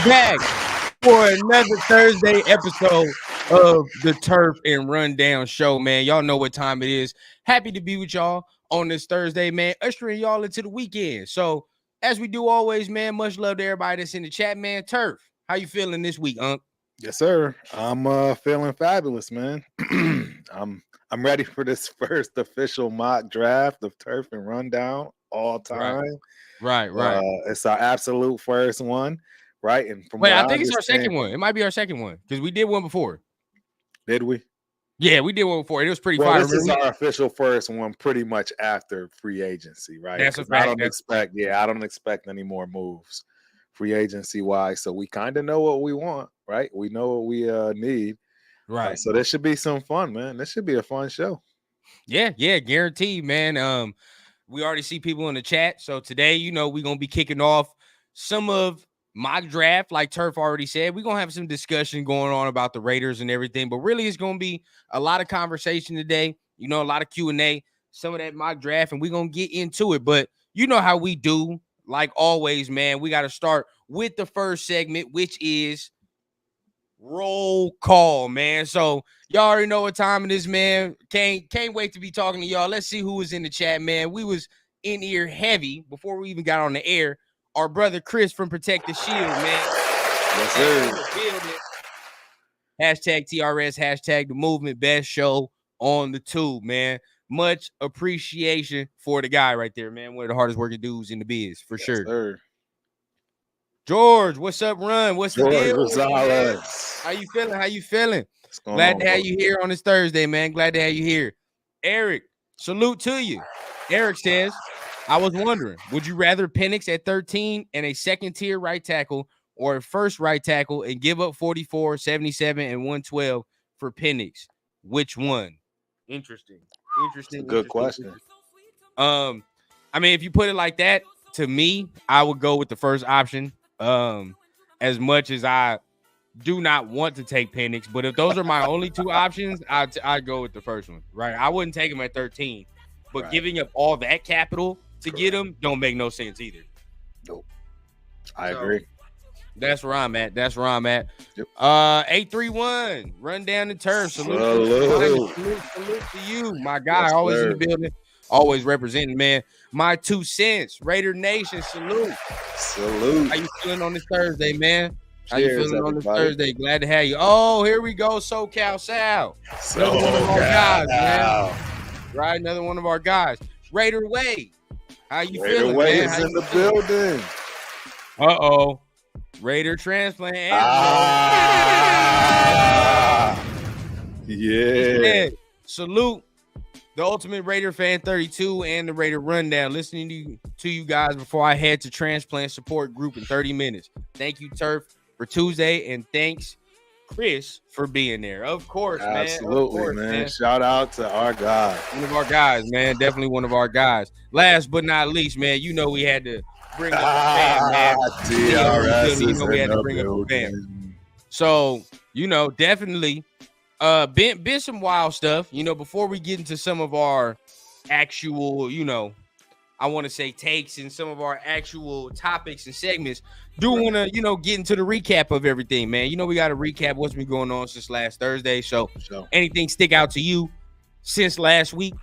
back for another Thursday episode of the Turf and Rundown Show, man. Y'all know what time it is. Happy to be with y'all on this Thursday, man. Ushering y'all into the weekend. So, as we do always, man, much love to everybody that's in the chat, man. Turf, how you feeling this week, Unc? Yes, sir. I'm feeling fabulous, man. I'm ready for this first official mock draft of Turf and Rundown all time. Right. It's our absolute first one, right? And from Wait, what I think it's our second one. It might be our second one because we did one before. Did we? Yeah, we did one before. It was pretty Well, fire. this is our official first one, pretty much after free agency, right? That's a fact. I don't expect any more moves, free agency wise. So we kind of know what we want, right? We know what we need, right? So this should be some fun, man. This should be a fun show. Yeah, guaranteed, man. We already see people in the chat. So today, we're gonna be kicking off some of mock draft, like Turf already said. We're gonna have some discussion going on about the Raiders and everything, but really it's gonna be a lot of conversation today, a lot of Q&A, some of that mock draft, and we're gonna get into it. But you know how we do, like always, man. We got to start with the first segment, which is roll call, man. So y'all already know what time it is, man. Can't wait to be talking to y'all. Let's see who was in the chat, man. We was in here heavy before we even got on the air. Our brother Chris from Protect the Shield, man. Yes, sir. Hashtag TRS, hashtag the movement, best show on the tube, man. Much appreciation for the guy right there, man. One of the hardest working dudes in the biz, for sure. Sir. George, what's up, Run? What's the deal? Gonzalez. How you feeling? Glad to have you here on this Thursday, man. Glad to have you here. Eric, salute to you. Eric says, I was wondering, would you rather Penix at 13 and a second-tier right tackle or a first right tackle and give up 44, 77, and 112 for Penix? Which one? Interesting. Good question. I mean, if you put it like that, to me, I would go with the first option. As much as I do not want to take Penix, but if those are my only two options, I'd go with the first one, right? I wouldn't take him at 13, but giving up all that capital to get him don't make no sense either. Nope. I agree. That's where I'm at. Yep. 831, run down the turf. Salute to you, my guy. Yes, always sir. in the building, always representing, man. My 2 cents, Raider Nation, salute. How you feeling on this Thursday, man? How you feeling on this Thursday? Glad to have you. Oh, here we go, SoCal Sal. Another one of our guys, man. Right, another one of our guys. Raider Wade, how you feeling, Raider man? Wade's in the building. Uh-oh. Raider transplant. Yeah. Salute the Ultimate Raider Fan 32 and the Raider Rundown. Listening to you guys before I head to transplant support group in 30 minutes. Thank you, Turf, for Tuesday, and thanks, Chris, for being there. Of course, man. Absolutely, man. Shout out to our guy. One of our guys, man. Definitely one of our guys. Last but not least, man, we had to bring up the fan, man. TRS we had to bring up the fan. So, definitely been some wild stuff. Before we get into some of our actual, I want to say takes and some of our actual topics and segments, do want to, get into the recap of everything, man. We got to recap what's been going on since last Thursday. So anything stick out to you since last week?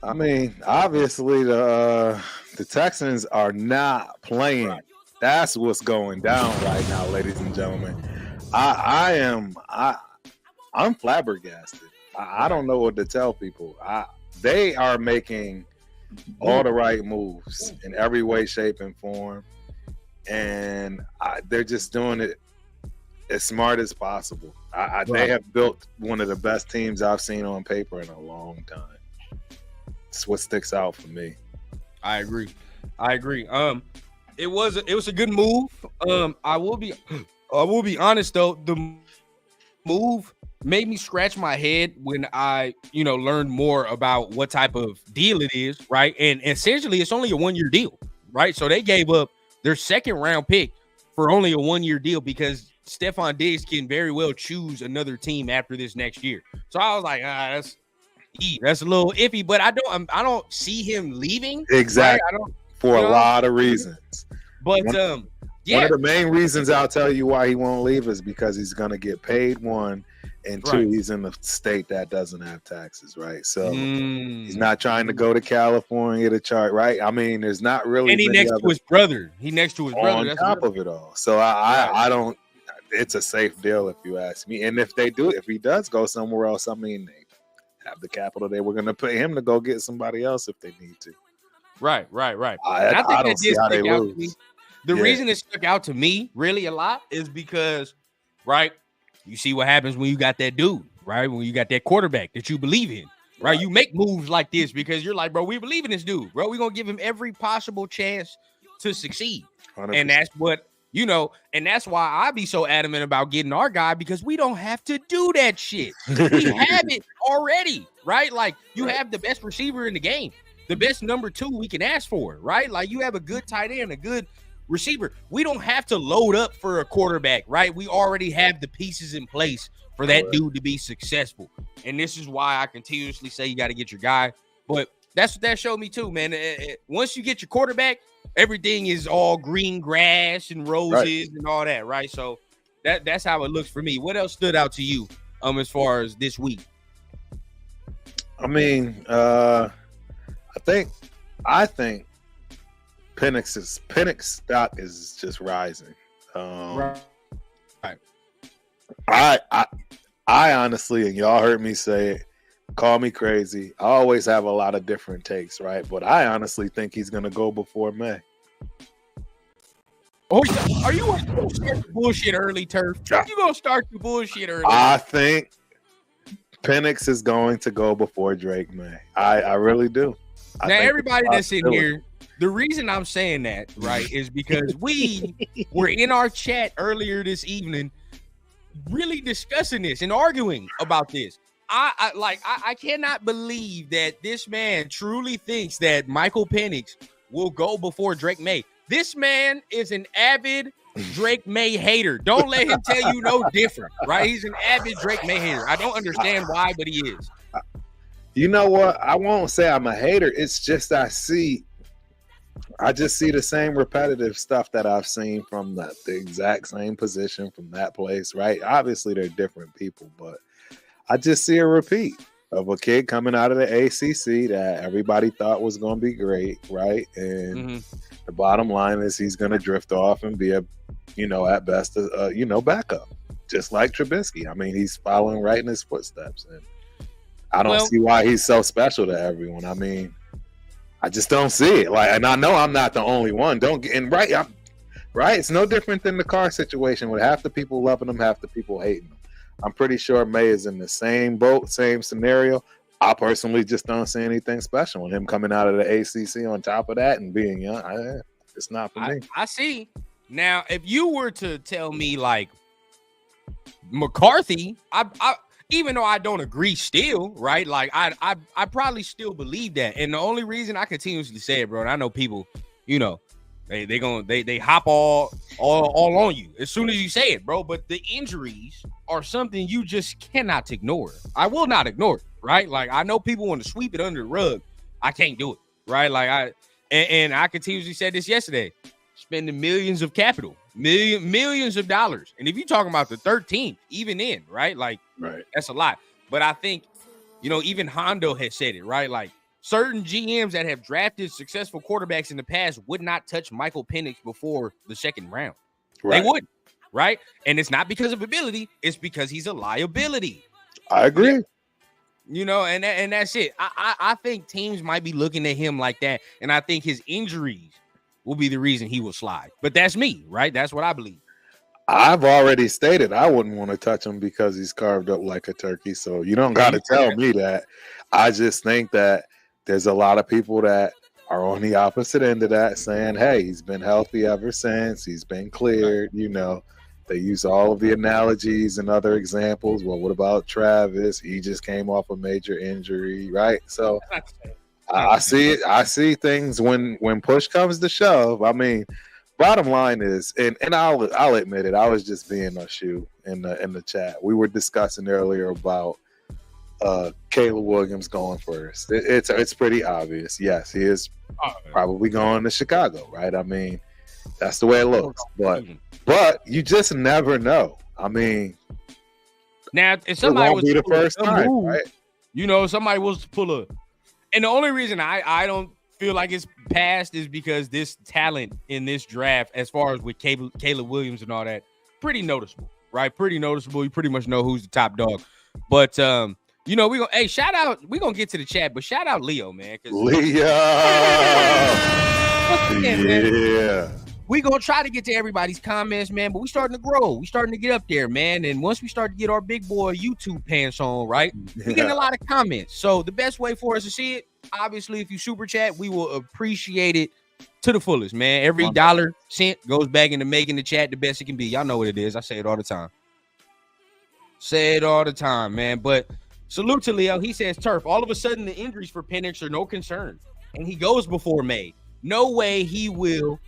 I mean, obviously the Texans are not playing. Right. That's what's going down right now, ladies and gentlemen. I'm flabbergasted. I don't know what to tell people. They are making all the right moves in every way, shape, and form, and they're just doing it as smart as possible. They have built one of the best teams I've seen on paper in a long time. It's what sticks out for me. I agree. It was a good move. I will be honest though, the move made me scratch my head when I, learned more about what type of deal it is, right? And essentially it's only a 1-year deal, right? So they gave up their second round pick for only a 1-year deal because Stephon Diggs can very well choose another team after this next year. So I was like, that's a little iffy, but I don't see him leaving. Exactly. Right? For a lot of reasons. But One of the main reasons I'll tell you why he won't leave is because he's going to get paid, one, and two, he's in a state that doesn't have taxes, right? So he's not trying to go to California to chart, right? I mean, there's not really. And he next to his brother. He next to his brother. On top of it all. So I don't. It's a safe deal if you ask me. And if he does go somewhere else, I mean, they have the capital. They were going to pay him to go get somebody else if they need to. Right. I don't see how they lose. The reason it stuck out to me really a lot is because, right, you see what happens when you got that dude, right? When you got that quarterback that you believe in, right? You make moves like this because you're like, bro, we believe in this dude, bro. We're going to give him every possible chance to succeed. 100%. And that's what, and that's why I be so adamant about getting our guy, because we don't have to do that shit. We have it already, right? Like, you have the best receiver in the game, the best number 2 we can ask for, right? Like, you have a good tight end, a good receiver. We don't have to load up for a quarterback, right? We already have the pieces in place for that dude to be successful. And this is why I continuously say you got to get your guy. But that's what that showed me too, man. Once you get your quarterback, everything is all green grass and roses and all that, right? So that's how it looks for me. What else stood out to you as far as this week? I mean, I think Penix stock is just rising. I honestly, and y'all heard me say it, call me crazy, I always have a lot of different takes, right? But I honestly think he's gonna go before May. Oh, are you gonna start the bullshit early, Turf? You gonna start the bullshit early? I think Penix is going to go before Drake May. I really do. Now, everybody that's in here, the reason I'm saying that, right, is because we were in our chat earlier this evening really discussing this and arguing about this. I cannot believe that this man truly thinks that Michael Penix will go before Drake May. This man is an avid Drake May hater. Don't let him tell you no different, right? He's an avid Drake May hater. I don't understand why, but he is. You know what? I won't say I'm a hater. It's just I just see the same repetitive stuff that I've seen from the exact same position from that place, right? Obviously, they're different people, but I just see a repeat of a kid coming out of the ACC that everybody thought was going to be great, right? And the bottom line is he's going to drift off and be at best, backup, just like Trubisky. I mean, he's following right in his footsteps, and I don't see why he's so special to everyone. I mean, I just don't see it. Like, and I know I'm not the only one. Right. It's no different than the Carr situation with half the people loving him, half the people hating him. I'm pretty sure May is in the same boat, same scenario. I personally just don't see anything special with him coming out of the ACC on top of that and being young. It's not for me. I see. Now, if you were to tell me like McCarthy, I even though I don't agree still, right? Like I probably still believe that. And the only reason I continuously say it, bro, and I know people, they hop all on you as soon as you say it, bro. But the injuries are something you just cannot ignore. I will not ignore it, right? Like, I know people want to sweep it under the rug. I can't do it, right? Like, I continuously said this yesterday, spending millions of capital, millions of dollars. And if you're talking about the 13th, even in, right? Like, that's a lot. But I think, even Hondo has said it, right? Like, certain GMs that have drafted successful quarterbacks in the past would not touch Michael Penix before the second round. Right. They wouldn't, right? And it's not because of ability. It's because he's a liability. I agree. And that's it. I think teams might be looking at him like that. And I think his injuries will be the reason he will slide. But that's me, right? That's what I believe. I've already stated I wouldn't want to touch him because he's carved up like a turkey. So you don't got to tell me that. I just think that there's a lot of people that are on the opposite end of that saying, hey, he's been healthy ever since. He's been cleared. They use all of the analogies and other examples. Well, what about Travis? He just came off a major injury, right? So I see it. I see things when push comes to shove. I mean, bottom line is, and I'll admit it, I was just being a shoe in the chat. We were discussing earlier about Caleb Williams going first. It's pretty obvious. Yes, he is probably going to Chicago, right? I mean, That's the way it looks. But you just never know. I mean, now if somebody was be the first time, move, right? You know, somebody was to pull a, and the only reason I don't feel like it's passed is because this talent in this draft, as far as with Caleb Williams and all that, pretty noticeable, right? Pretty noticeable. You pretty much know who's the top dog. But you know, shout out. We're gonna get to the chat, but shout out Leo, man. Leo. Man, we gonna try to get to everybody's comments, man, but we starting to grow. We starting to get up there, man. And once we start to get our big boy YouTube pants on, right, we getting a lot of comments. So the best way for us to see it, obviously, if you super chat, we will appreciate it to the fullest, man. Every dollar cent goes back into making the chat the best it can be. Y'all know what it is. I say it all the time. Say it all the time, man. But salute to Leo. He says, Turf, all of a sudden the injuries for Penix are no concern. And he goes before May. No way he will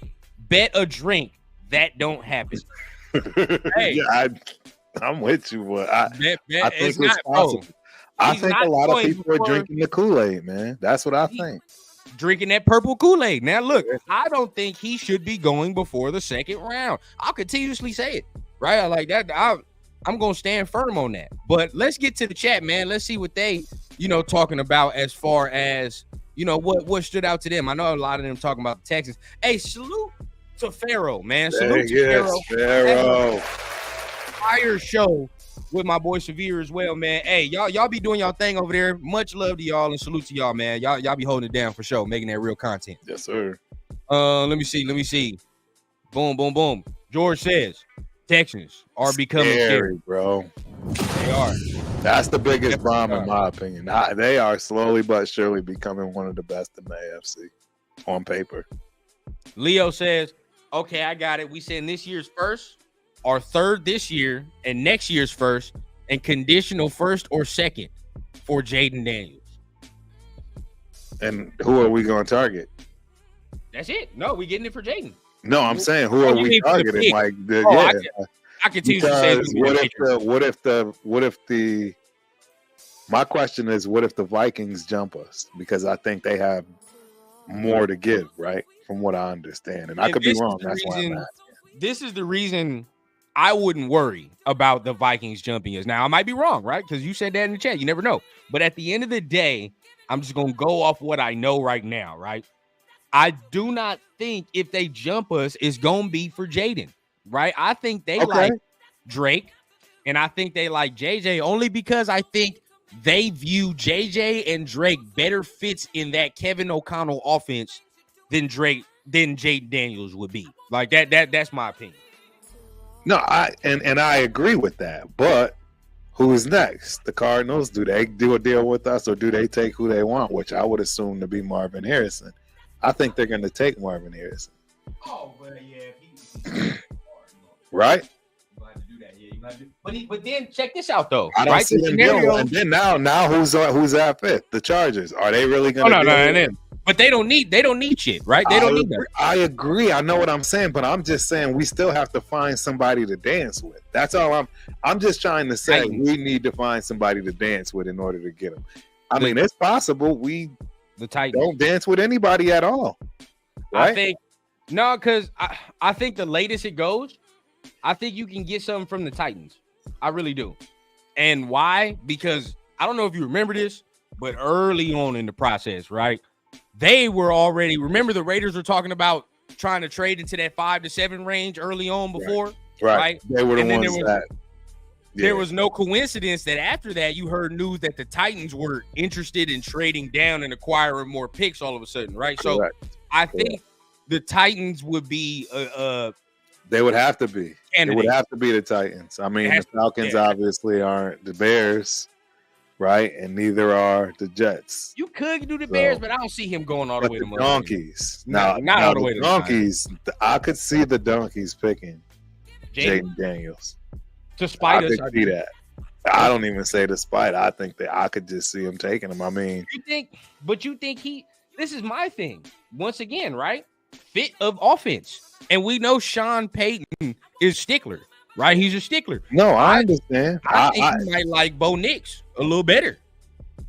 bet a drink that don't happen. Hey, yeah, I'm with you, but I think it's possible. I think a lot of people are drinking the Kool-Aid, man. That's what I think. Drinking that purple Kool-Aid. Now, look, I don't think he should be going before the second round. I'll continuously say it, right? I like that. I'm going to stand firm on that. But let's get to the chat, man. Let's see what they, talking about as far as, what stood out to them. I know a lot of them talking about the Texans. Hey, salute to Pharaoh, man. Salute to Pharaoh. Fire show with my boy Severe as well, man. Hey, y'all be doing y'all thing over there. Much love to y'all and salute to y'all, man. Y'all be holding it down for sure, making that real content. Yes, sir. Let me see. Boom, boom, boom. George says Texans are becoming scary, bro. They are. That's the biggest bomb in my opinion. They are slowly but surely becoming one of the best in the AFC on paper. Leo says, okay, I got it. We send this year's first, our third this year, and next year's first, and conditional first or second for Jaden Daniels. And who are we going to target? That's it. No, we getting it for Jaden. No, I'm saying who are we targeting? Like, I continue to say my question is, what if the Vikings jump us? Because I think they have more to give, right? From what I understand. And I could be wrong. That's why I'm asking. This is the reason I wouldn't worry about the Vikings jumping us. Now, I might be wrong, right? Because you said that in the chat. You never know. But at the end of the day, I'm just going to go off what I know right now, right? I do not think if they jump us, it's going to be for Jaden, right? I think they like Drake, and I think they like JJ only because I think they view JJ and Drake better fits in that Kevin O'Connell offense than Jaden Daniels would be. Like that's my opinion. No, I agree with that. But who is next? The Cardinals? Do they do a deal with us, or do they take who they want? Which I would assume to be Marvin Harrison. I think they're going to take Marvin Harrison. Oh, well, yeah. Right? But then check this out though. I don't see them doing. And then now who's at fifth? The Chargers. Are they really going to? No. But they don't need shit, right? They don't need that. I agree. I know what I'm saying, but I'm just saying we still have to find somebody to dance with. That's all I'm just trying to say. We need to find somebody to dance with in order to get them. I mean, it's possible the Titans don't dance with anybody at all. Right? Because I think the latest it goes, I think you can get something from the Titans. I really do. And why? Because I don't know if you remember this, but early on in the process, right? They were already, remember the Raiders were talking about trying to trade into that 5 to 7 range early on before, right? They were the ones that. There was no coincidence that after that you heard news that the Titans were interested in trading down and acquiring more picks all of a sudden, right? Correct. So I think the Titans would be they would have to be. It would have to be the Titans. I mean, the Falcons obviously aren't the Bears, right? And neither are the Jets. You could do the Bears, but I don't see him going all the way to the Donkeys. Not all the way to Donkeys. I could see the Donkeys picking Jaden Daniels. To spite us, I could see that. I don't even say to spite. I think that I could just see him taking him. I mean, you think this is my thing. Once again, right? Fit of offense. And we know Sean Payton is stickler, right? He's a stickler. No, I understand. I think he might like Bo Nix a little better.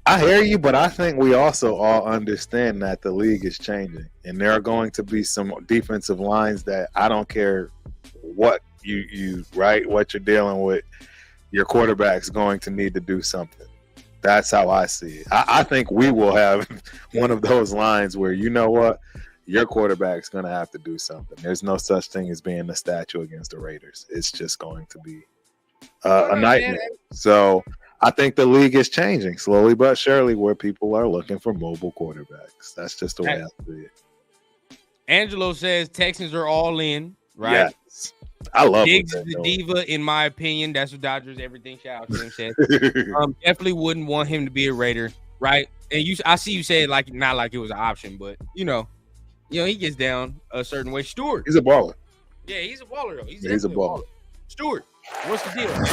I hear you, but I think we also all understand that the league is changing, and there are going to be some defensive lines that I don't care what you right, what you're dealing with, your quarterback's going to need to do something. That's how I see it. I think we will have one of those lines where, you know what, your quarterback's going to have to do something. There's no such thing as being a statue against the Raiders. It's just going to be a nightmare. So I think the league is changing slowly but surely, where people are looking for mobile quarterbacks. That's just the way I see it. Angelo says Texans are all in, right? Yes. I love Diggs is the diva, in my opinion. That's what Dodgers everything. Shout out to him. Said definitely wouldn't want him to be a Raider, right? And I see you say like not like it was an option, but you know, he gets down a certain way. Stewart, he's a baller. Yeah, he's a baller though. He's a baller. Stewart, what's the deal, man?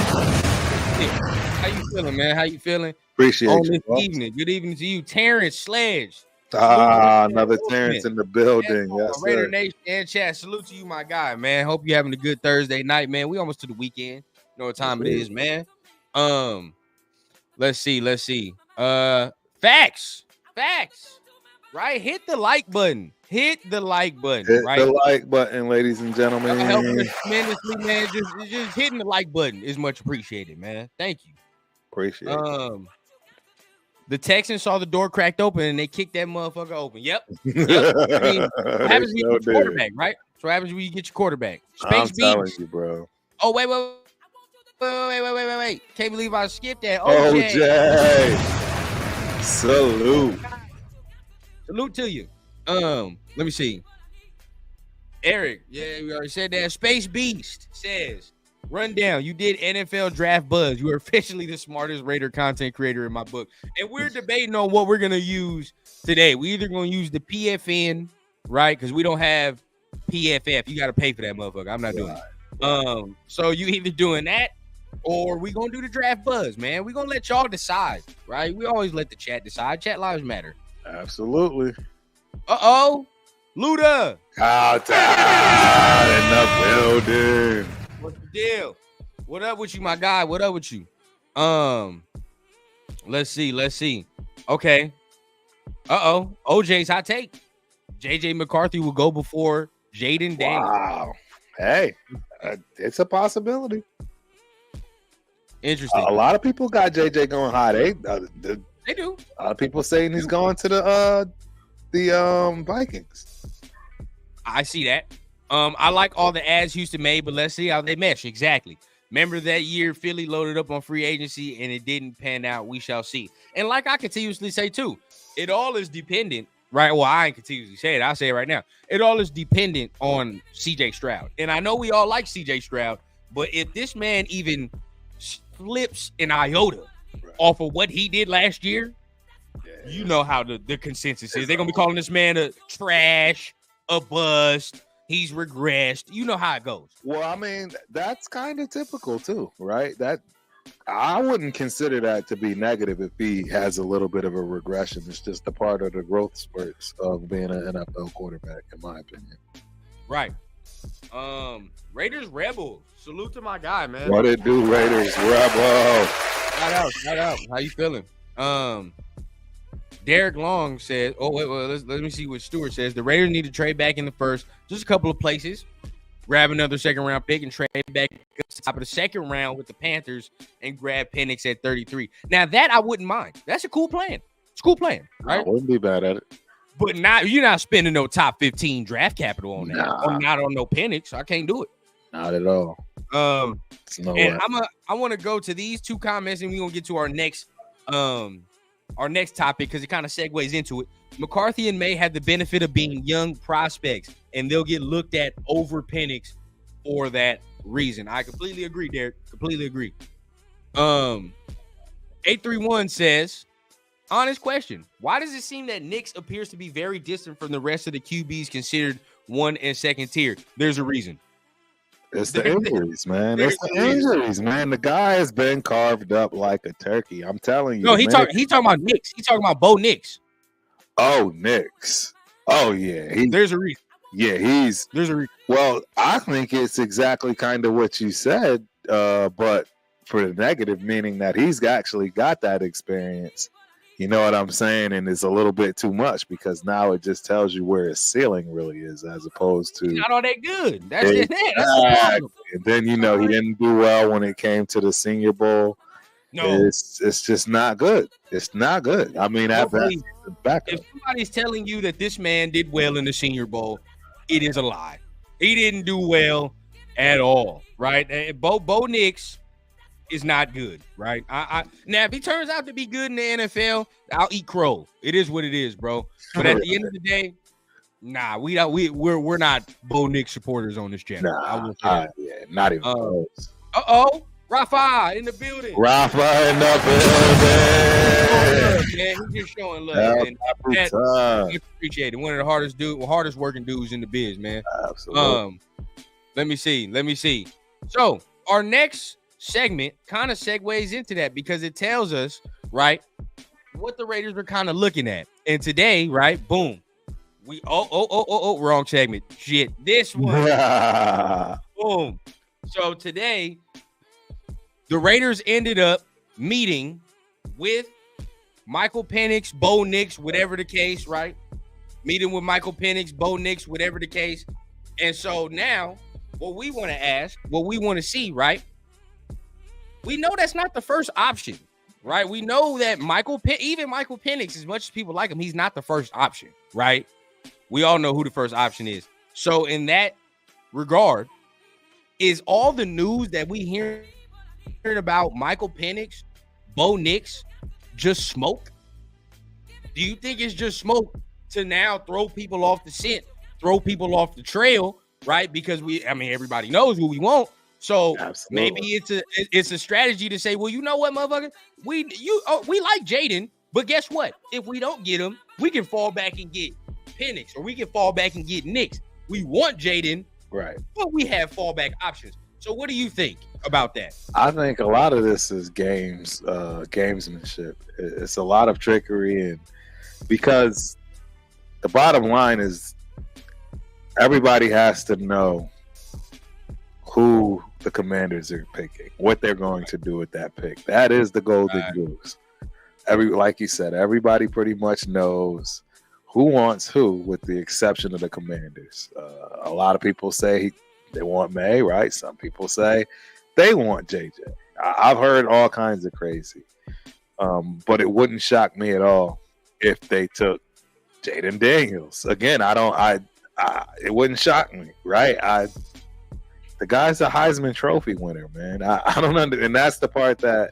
How you feeling, man? How you feeling? Appreciate on you. This evening. Good evening to you, Terrence Sledge. Another Terrence in the building. Yes, Raider sir. Nation and chat. Salute to you, my guy, man. Hope you're having a good Thursday night, man. We almost to the weekend. You know what time it is, man. Let's see. Facts. Right? Hit the like button. Hit the like button. Hit right? the like button, ladies and gentlemen. Helping us tremendously, man. Just hitting the like button is much appreciated, man. Thank you. Appreciate it. The Texans saw the door cracked open and they kicked that motherfucker open. Yep. I mean, what happens when you get your quarterback, right? So what happens when you get your quarterback? I'm telling you, bro. Oh, wait. Can't believe I skipped that. OJ. Salute to you. Let me see. Eric, yeah, we already said that. Space Beast says, rundown, you did NFL Draft Buzz. You are officially the smartest Raider content creator in my book. And we're debating on what we're going to use today. We either going to use the PFN, right? Because we don't have PFF. You got to pay for that motherfucker. I'm not doing it. So you either doing that or we going to do the Draft Buzz, man. We're going to let y'all decide, right? We always let the chat decide. Chat lives matter. Absolutely. Uh-oh. Luda. Out in the building. What's the deal? What up with you, my guy? What up with you? Let's see. Okay. OJ's hot take. JJ McCarthy will go before Jaden Daniels. Wow. Hey, it's a possibility. Interesting. A lot of people got JJ going high. They do. A lot of people saying he's going to the Vikings. I see that. I like all the ads Houston made, but let's see how they mesh. Exactly. Remember that year Philly loaded up on free agency and it didn't pan out. We shall see. And like I continuously say too, it all is dependent, right? Well, I ain't continuously say it. I'll say it right now. It all is dependent on CJ Stroud. And I know we all like CJ Stroud, but if this man even flips an iota off of what he did last year, you know how the consensus is. They're going to be calling this man a trash, a bust. He's regressed. You know how it goes. Well, I mean, that's kind of typical too, right? That I wouldn't consider that to be negative if he has a little bit of a regression. It's just a part of the growth spurts of being an NFL quarterback, in my opinion. Right. Raiders Rebel. Salute to my guy, man. What it do, Raiders Rebel? Shout out. How you feeling? Derek Long says, let me see what Stewart says. The Raiders need to trade back in the first, just a couple of places, grab another second round pick and trade back at the top of the second round with the Panthers and grab Penix at 33. Now that I wouldn't mind. That's a cool plan. It's a cool plan, right? I wouldn't be bad at it. But you're not spending no top 15 draft capital on that. Nah. Or not on no Penix. I can't do it. Not at all. I want to go to these two comments and we're gonna get to our next topic because it kind of segues into it. McCarthy and May have the benefit of being young prospects, and they'll get looked at over Penix for that reason. I completely agree, Derek. Completely agree. 831 says, honest question. Why does it seem that Nix appears to be very distant from the rest of the QBs considered 1 and 2nd tier? There's a reason. It's the injuries, man. It's the injuries, man. The guy has been carved up like a turkey. I'm telling you. No, he talking about Nix. He talking about Bo Nix. Oh, Nix. Oh, yeah. There's a reason. Yeah, there's a reason. Well, I think it's exactly kind of what you said, but for the negative, meaning that he's actually got that experience You know what I'm saying? And it's a little bit too much because now it just tells you where his ceiling really is, as opposed He's to not all that good. That's it. That's the exactly. problem. And then he didn't do well when it came to the Senior Bowl. No, It's just not good. It's not good. I mean, at best, nobody. it's a backup. If somebody's telling you that this man did well in the Senior Bowl, it is a lie. He didn't do well at all, right? Bo Nix is not good, right? Now if he turns out to be good in the NFL, I'll eat crow. It is what it is, bro. But at the end of the day, nah, we're not Bo Nix supporters on this channel. I will say that. Yeah, not even close. Rafa in the building. Rafa in the building. Man, he's just showing love. I appreciate it. One of the hardest working dudes in the biz, man. Absolutely. Let me see. So our next segment kind of segues into that because it tells us, right, what the Raiders are kind of looking at. And today, right, boom, we wrong segment. Shit, this one. Boom. So today, the Raiders ended up meeting with Michael Penix, Bo Nix, whatever the case, right? Meeting with Michael Penix, Bo Nix, whatever the case. And so now, what we want to ask, what we want to see, right? We know that's not the first option, right? We know that even Michael Penix, as much as people like him, he's not the first option, right? We all know who the first option is. So in that regard, is all the news that we hear about Michael Penix, Bo Nix, just smoke? Do you think it's just smoke to now throw people off the scent, throw people off the trail, right? Because everybody knows who we want. So maybe it's a strategy to say, well, you know what, motherfucker, we like Jaden, but guess what? If we don't get him, we can fall back and get Penix, or we can fall back and get Nix. We want Jaden, right? But we have fallback options. So what do you think about that? I think a lot of this is gamesmanship. It's a lot of trickery, and because the bottom line is everybody has to know who the Commanders are picking, what they're going to do with that pick. That is the golden goose. Like you said, everybody pretty much knows who wants who, with the exception of the Commanders. A lot of people say they want May, right? Some people say they want JJ. I've heard all kinds of crazy, but it wouldn't shock me at all if they took Jaden Daniels. Again, it wouldn't shock me, right? The guy's a Heisman Trophy winner, man. I don't and that's the part that,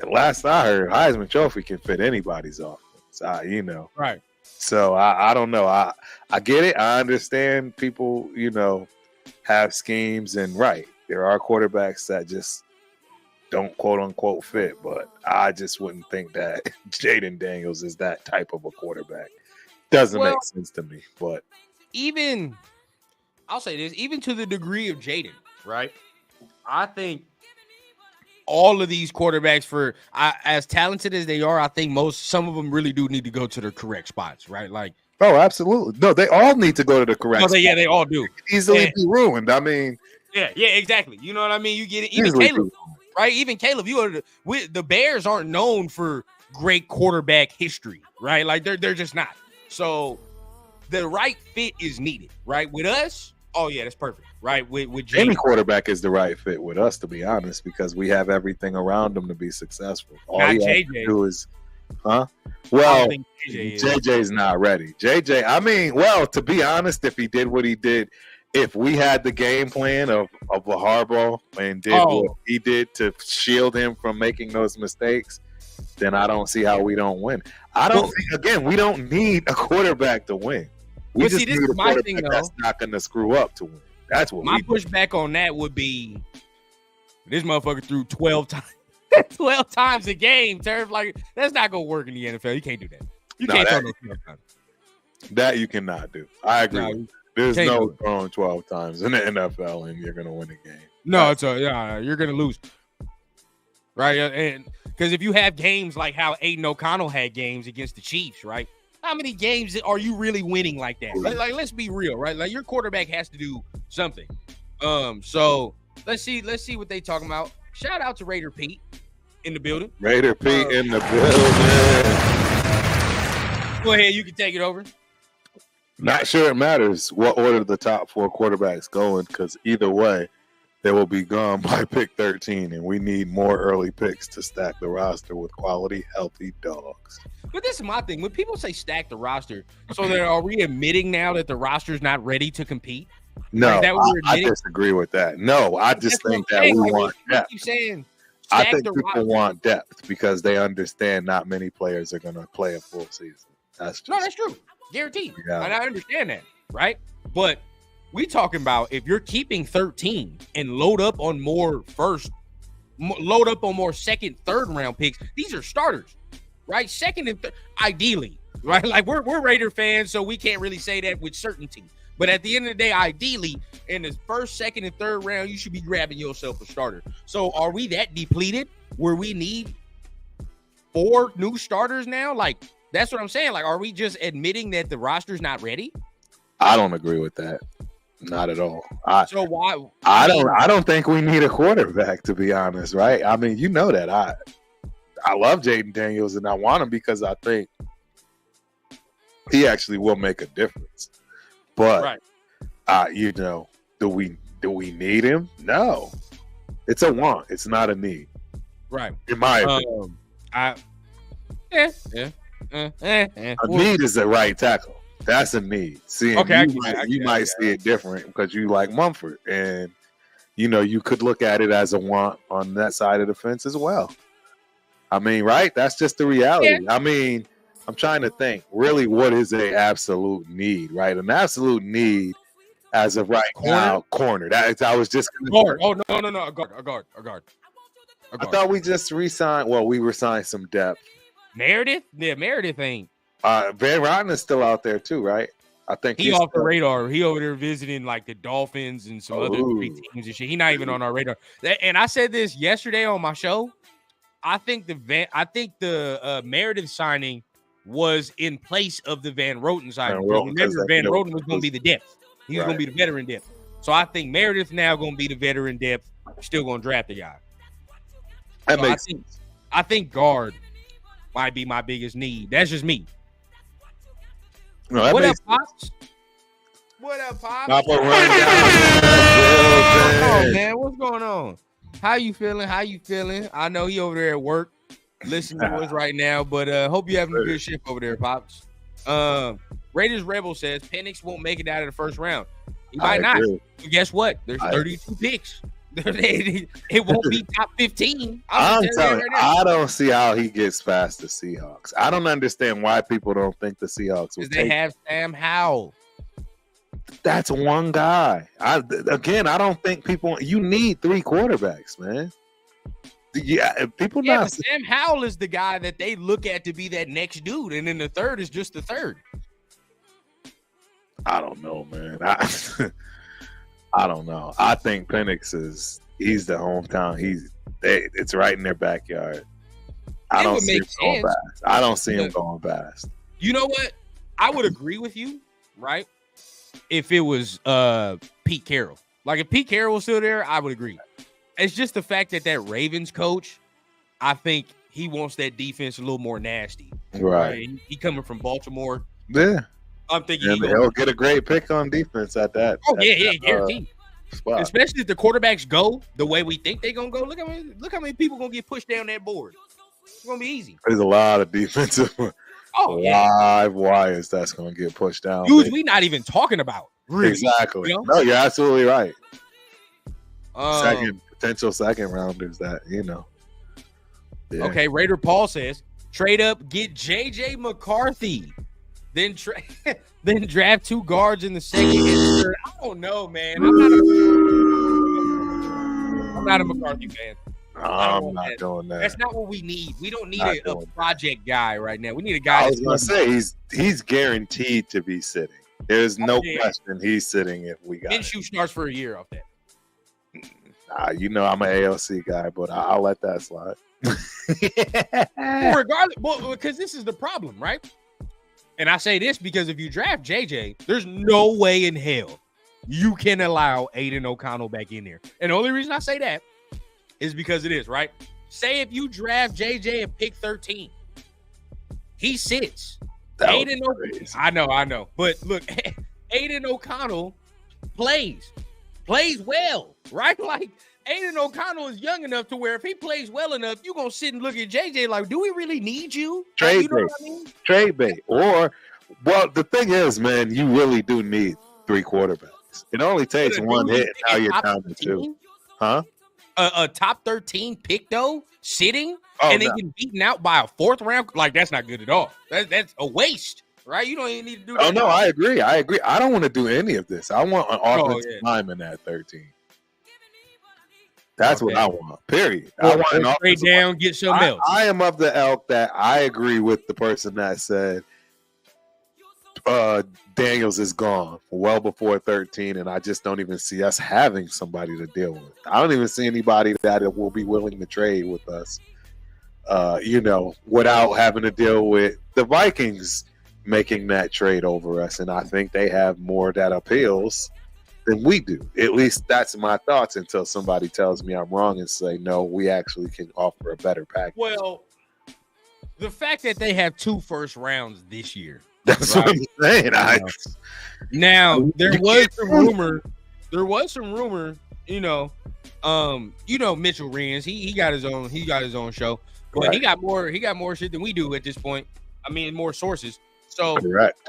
last I heard, Heisman Trophy can fit anybody's offense. Right. So I don't know. I get it. I understand people, have schemes, and right, there are quarterbacks that just don't quote unquote fit, but I just wouldn't think that Jaden Daniels is that type of a quarterback. Doesn't make sense to me. But I'll say this, even to the degree of Jaden, right? I think all of these quarterbacks, as talented as they are, I think some of them really do need to go to their correct spots, right? Like, oh, absolutely. No, they all need to go to the correct spots. Yeah, they all do. Easily be ruined. I mean, yeah, exactly. You know what I mean? You get it. Even Caleb, right? Even Caleb, the Bears aren't known for great quarterback history, right? Like they're just not. So the right fit is needed, right? With us, oh yeah, that's perfect, right? With Jaden. Any quarterback is the right fit with us, to be honest, because we have everything around them to be successful. All not he has JJ. to do is, Well, JJ's not ready. To be honest, if he did what he did, if we had the game plan of a Harbaugh and did what he did to shield him from making those mistakes, then I don't see how we don't win. We don't need a quarterback to win. We just need a quarterback that's not going to screw up to win. That's what my pushback on that would be. This motherfucker threw 12 times. 12 times a game, Turf. Like, that's not gonna work in the NFL. You can't do that. You can't throw no 12 times. That you cannot do. I agree. There's no throwing 12 times in the NFL and you're gonna win a game. No, you're gonna lose. Right? And because if you have games like how Aiden O'Connell had games against the Chiefs, right? How many games are you really winning like that? Like let's be real, right? Like your quarterback has to do something. So let's see what they talking about. Shout out to Raider Pete. in the building. Raider Pete in the building. Go ahead, you can take it over. Not sure it matters what order the top 4 quarterbacks go in, because either way, they will be gone by pick 13, and we need more early picks to stack the roster with quality, healthy dogs. But this is my thing. When people say stack the roster, so then are we admitting now that the roster's not ready to compete? No, I disagree with that. No, I just think that we want depth. Keep saying, I think people want depth because they understand not many players are going to play a full season. That's true. Guaranteed. Yeah. And I understand that, right? But we talking about if you're keeping 13 and load up on more second, third round picks, these are starters, right? Second and third, ideally, right? Like we're Raider fans, so we can't really say that with certainty. But at the end of the day, ideally, in the first, second, and third round, you should be grabbing yourself a starter. So are we that depleted where we need 4 new starters now? Like, that's what I'm saying. Like, are we just admitting that the roster's not ready? I don't agree with that. Not at all. So why? I don't think we need a quarterback, to be honest, right? I mean, you know that I love Jaden Daniels and I want him because I think he actually will make a difference. But do we need him? No. It's a want. It's not a need. Right. In my opinion. A need is the right tackle. That's a need. See, you might see it different because you like Mumford, and you could look at it as a want on that side of the fence as well. I mean, right? That's just the reality. Yeah. I mean, I'm trying to think really what is a absolute need, right? An absolute need as of right now, corner. I was just guard. Oh no, a guard. I thought we just re-signed. Well, we re-signed some depth. Meredith? Yeah, Meredith ain't. Van Rotten is still out there too, right? I think he's off the radar. He over there visiting like the Dolphins and some other big teams and shit. He's not even on our radar. And I said this yesterday on my show. I think the Meredith signing was in place of the Van Roten signing. Remember, Van Roten was going to be the depth. He was going to be the veteran depth. So I think Meredith now going to be the veteran depth. Still going to draft the guy. That makes sense. I think guard might be my biggest need. That's just me. No, what up, Pops? What up, Pops? Papa run down. Man, what's going on? How you feeling? I know he over there at work listening to us right now, but hope you're having a good shift over there, Pops. Raiders Rebel says Penix won't make it out of the first round. He might not. But guess what? There's 32 picks. It won't be top 15. I'm telling you, I don't see how he gets past the Seahawks. I don't understand why people don't think the Seahawks will take. They have Sam Howell. That's one guy. I don't think people. You need 3 quarterbacks, man. Yeah, people not. But Sam Howell is the guy that they look at to be that next dude, and then the third is just the third. I don't know, man. I don't know. I think Penix he's the hometown. It's right in their backyard. I don't see him going fast. You know what? I would agree with you, right? If it was Pete Carroll. Like if Pete Carroll was still there, I would agree. It's just the fact that Ravens coach, I think he wants that defense a little more nasty. Right. He coming from Baltimore. Yeah. I'm thinking he'll get a great pick on defense at that. Oh, guaranteed. Spot. Especially if the quarterbacks go the way we think they're going to go. Look how many people going to get pushed down that board. It's going to be easy. There's a lot of defensive live wires that's going to get pushed down. Dudes, we not even talking about. Really. Exactly. You know? No, you're absolutely right. Potential second rounders that, Yeah. Okay, Raider Paul says, trade up, get J.J. McCarthy. Then draft 2 guards in the second and third. I don't know, man. I'm not a McCarthy fan. I'm not doing that. That's not what we need. We don't need a project guy right now. We need a guy. I was going to say he's guaranteed to be sitting. There's no question he's sitting if we got. Minshew starts for a year off that. I'm an ALC guy, but I'll let that slide. Regardless, because this is the problem, right? And I say this because if you draft JJ, there's no way in hell you can allow Aiden O'Connell back in there. And the only reason I say that is because it is, right? say if you draft JJ at pick 13, he sits. Aiden O'Connell. I know. But look, Aiden O'Connell plays well, right? Like Aiden O'Connell is young enough to where if he plays well enough, you're gonna sit and look at JJ like, do we really need you? Trade bait. Trade bait. Or well, the thing is, man, you really do need 3 quarterbacks. It only takes one hit and now you're down to 2. Huh? A top 13 pick though, sitting and then getting beaten out by a 4th round, like that's not good at all. That's a waste, right? You don't even need to do that. Oh no, I agree. I don't want to do any of this. I want an offensive lineman at 13. That's what I want. Period. I want an trade down, get something else. I am of the elk that I agree with the person that said Daniels is gone well before 13, and I just don't even see us having somebody to deal with. I don't even see anybody that will be willing to trade with us, without having to deal with the Vikings making that trade over us. And I think they have more that appeals than we do. At least that's my thoughts until somebody tells me I'm wrong and say, no, we actually can offer a better package. Well, the fact that they have 2 first rounds this year. That's right. What I'm saying. Now there was some rumor, Mitchell Renz, he got his own show, but right. he got more shit than we do at this point. I mean, more sources. So correct.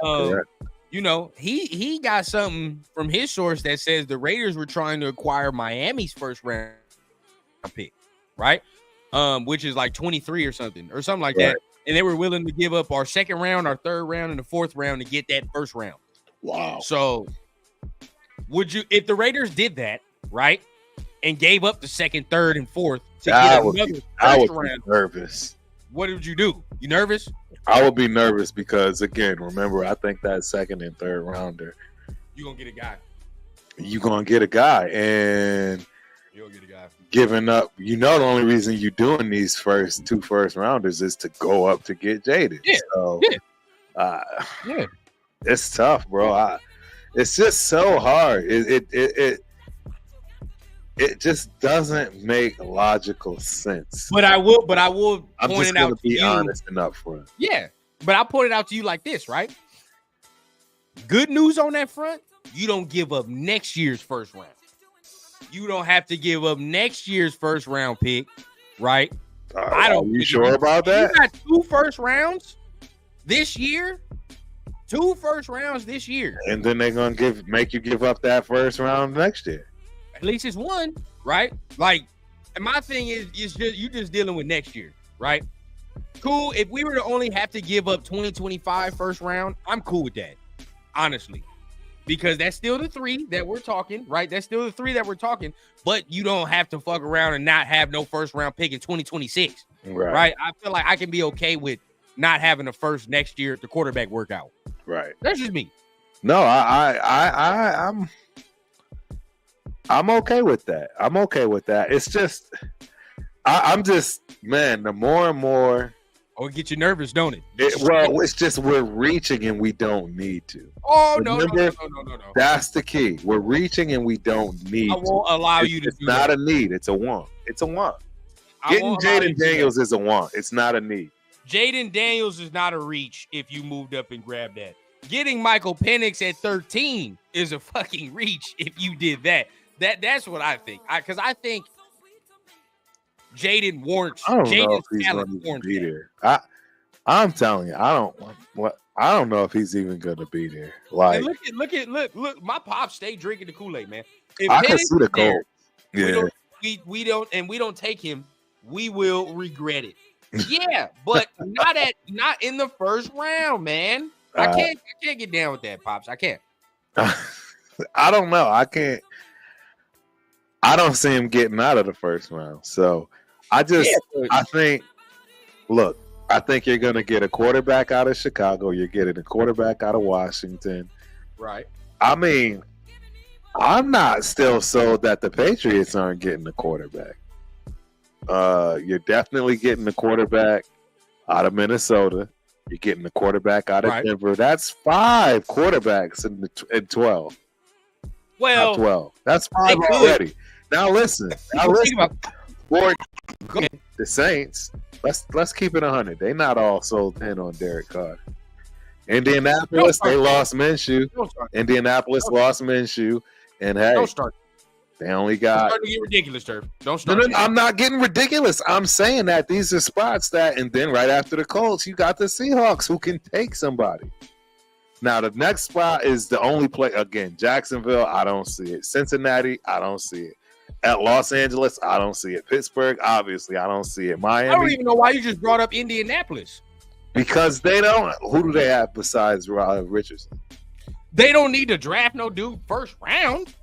He got something from his source that says the Raiders were trying to acquire Miami's first round pick, right? Which is like 23 or something like that. And they were willing to give up our 2nd round, our 3rd round, and the 4th round to get that 1st round. Wow. So would you, if the Raiders did that, right, and gave up the 2nd, 3rd, and 4th to get another first round, nervous. What would you do? You nervous? I would be nervous because, again, remember, I think that 2nd and 3rd rounder, you're going to get a guy. And you're going to get a guy. Giving up, the only reason you're doing these 2 first rounders is to go up to get Jaden. Yeah. So, it's tough, bro. It's just so hard. It just doesn't make logical sense. But I will I'm point just it out to be you. honest and upfront. Yeah, but I'll point it out to you like this, right? Good news on that front: you don't give up next year's first round. You don't have to give up next year's first round pick, right? I don't. Are you sure about that? You got 2 first rounds this year. 2 first rounds this year, and then they're gonna make you give up that first round next year. At least it's 1, right? Like, and my thing is you just dealing with next year, right? Cool. If we were to only have to give up 2025 first round, I'm cool with that, honestly. Because that's still the 3 that we're talking, right? That's still the 3 that we're talking, but you don't have to fuck around and not have no first round pick in 2026, right? I feel like I can be okay with not having a first next year at the quarterback workout. Right. That's just me. No, I'm okay with that. I'm okay with that. It's just, I'm just, man, the more and more. Oh, it gets you nervous, don't it? It's just we're reaching and we don't need to. Oh, no. That's the key. We're reaching and we don't need to. I won't allow you to do that. It's not a need. It's a want. It's a want. Getting Jaden Daniels is a want. It's not a need. Jaden Daniels is not a reach if you moved up and grabbed that. Getting Michael Penix at 13 is a fucking reach if you did that. That's what I think. Because I think Jaden warrants. I don't know if he's going to be there. I'm telling you, I don't know if he's even going to be there. Like, look! My pops stay drinking the Kool-Aid, man. If I can see the cold. Yeah, we don't take him. We will regret it. Yeah, but not in the first round, man. I can't get down with that, pops. I can't. I don't know. I can't. I don't see him getting out of the first round. So I think you're going to get a quarterback out of Chicago. You're getting a quarterback out of Washington. Right. I mean, I'm not still sold that the Patriots aren't getting a quarterback. You're definitely getting the quarterback out of Minnesota. You're getting the quarterback out of Denver. That's 5 quarterbacks in 12. Well, not 12. That's 5 already. Now listen. Go ahead. the Saints. Let's keep it 100. They not all sold in on Derek Carr. Indianapolis, they lost Minshew. Indianapolis lost Minshew, and hey, don't start. They only got. Don't get ridiculous, Turf. Don't start. No, I'm not getting ridiculous. I'm saying that these are spots that, and then right after the Colts, you got the Seahawks who can take somebody. Now the next spot is the only play again. Jacksonville, I don't see it. Cincinnati, I don't see it. At Los Angeles, I don't see it. Pittsburgh, obviously, I don't see it. Miami, I don't even know why you just brought up Indianapolis. Because they don't. Who do they have besides Richardson? They don't need to draft no dude first round.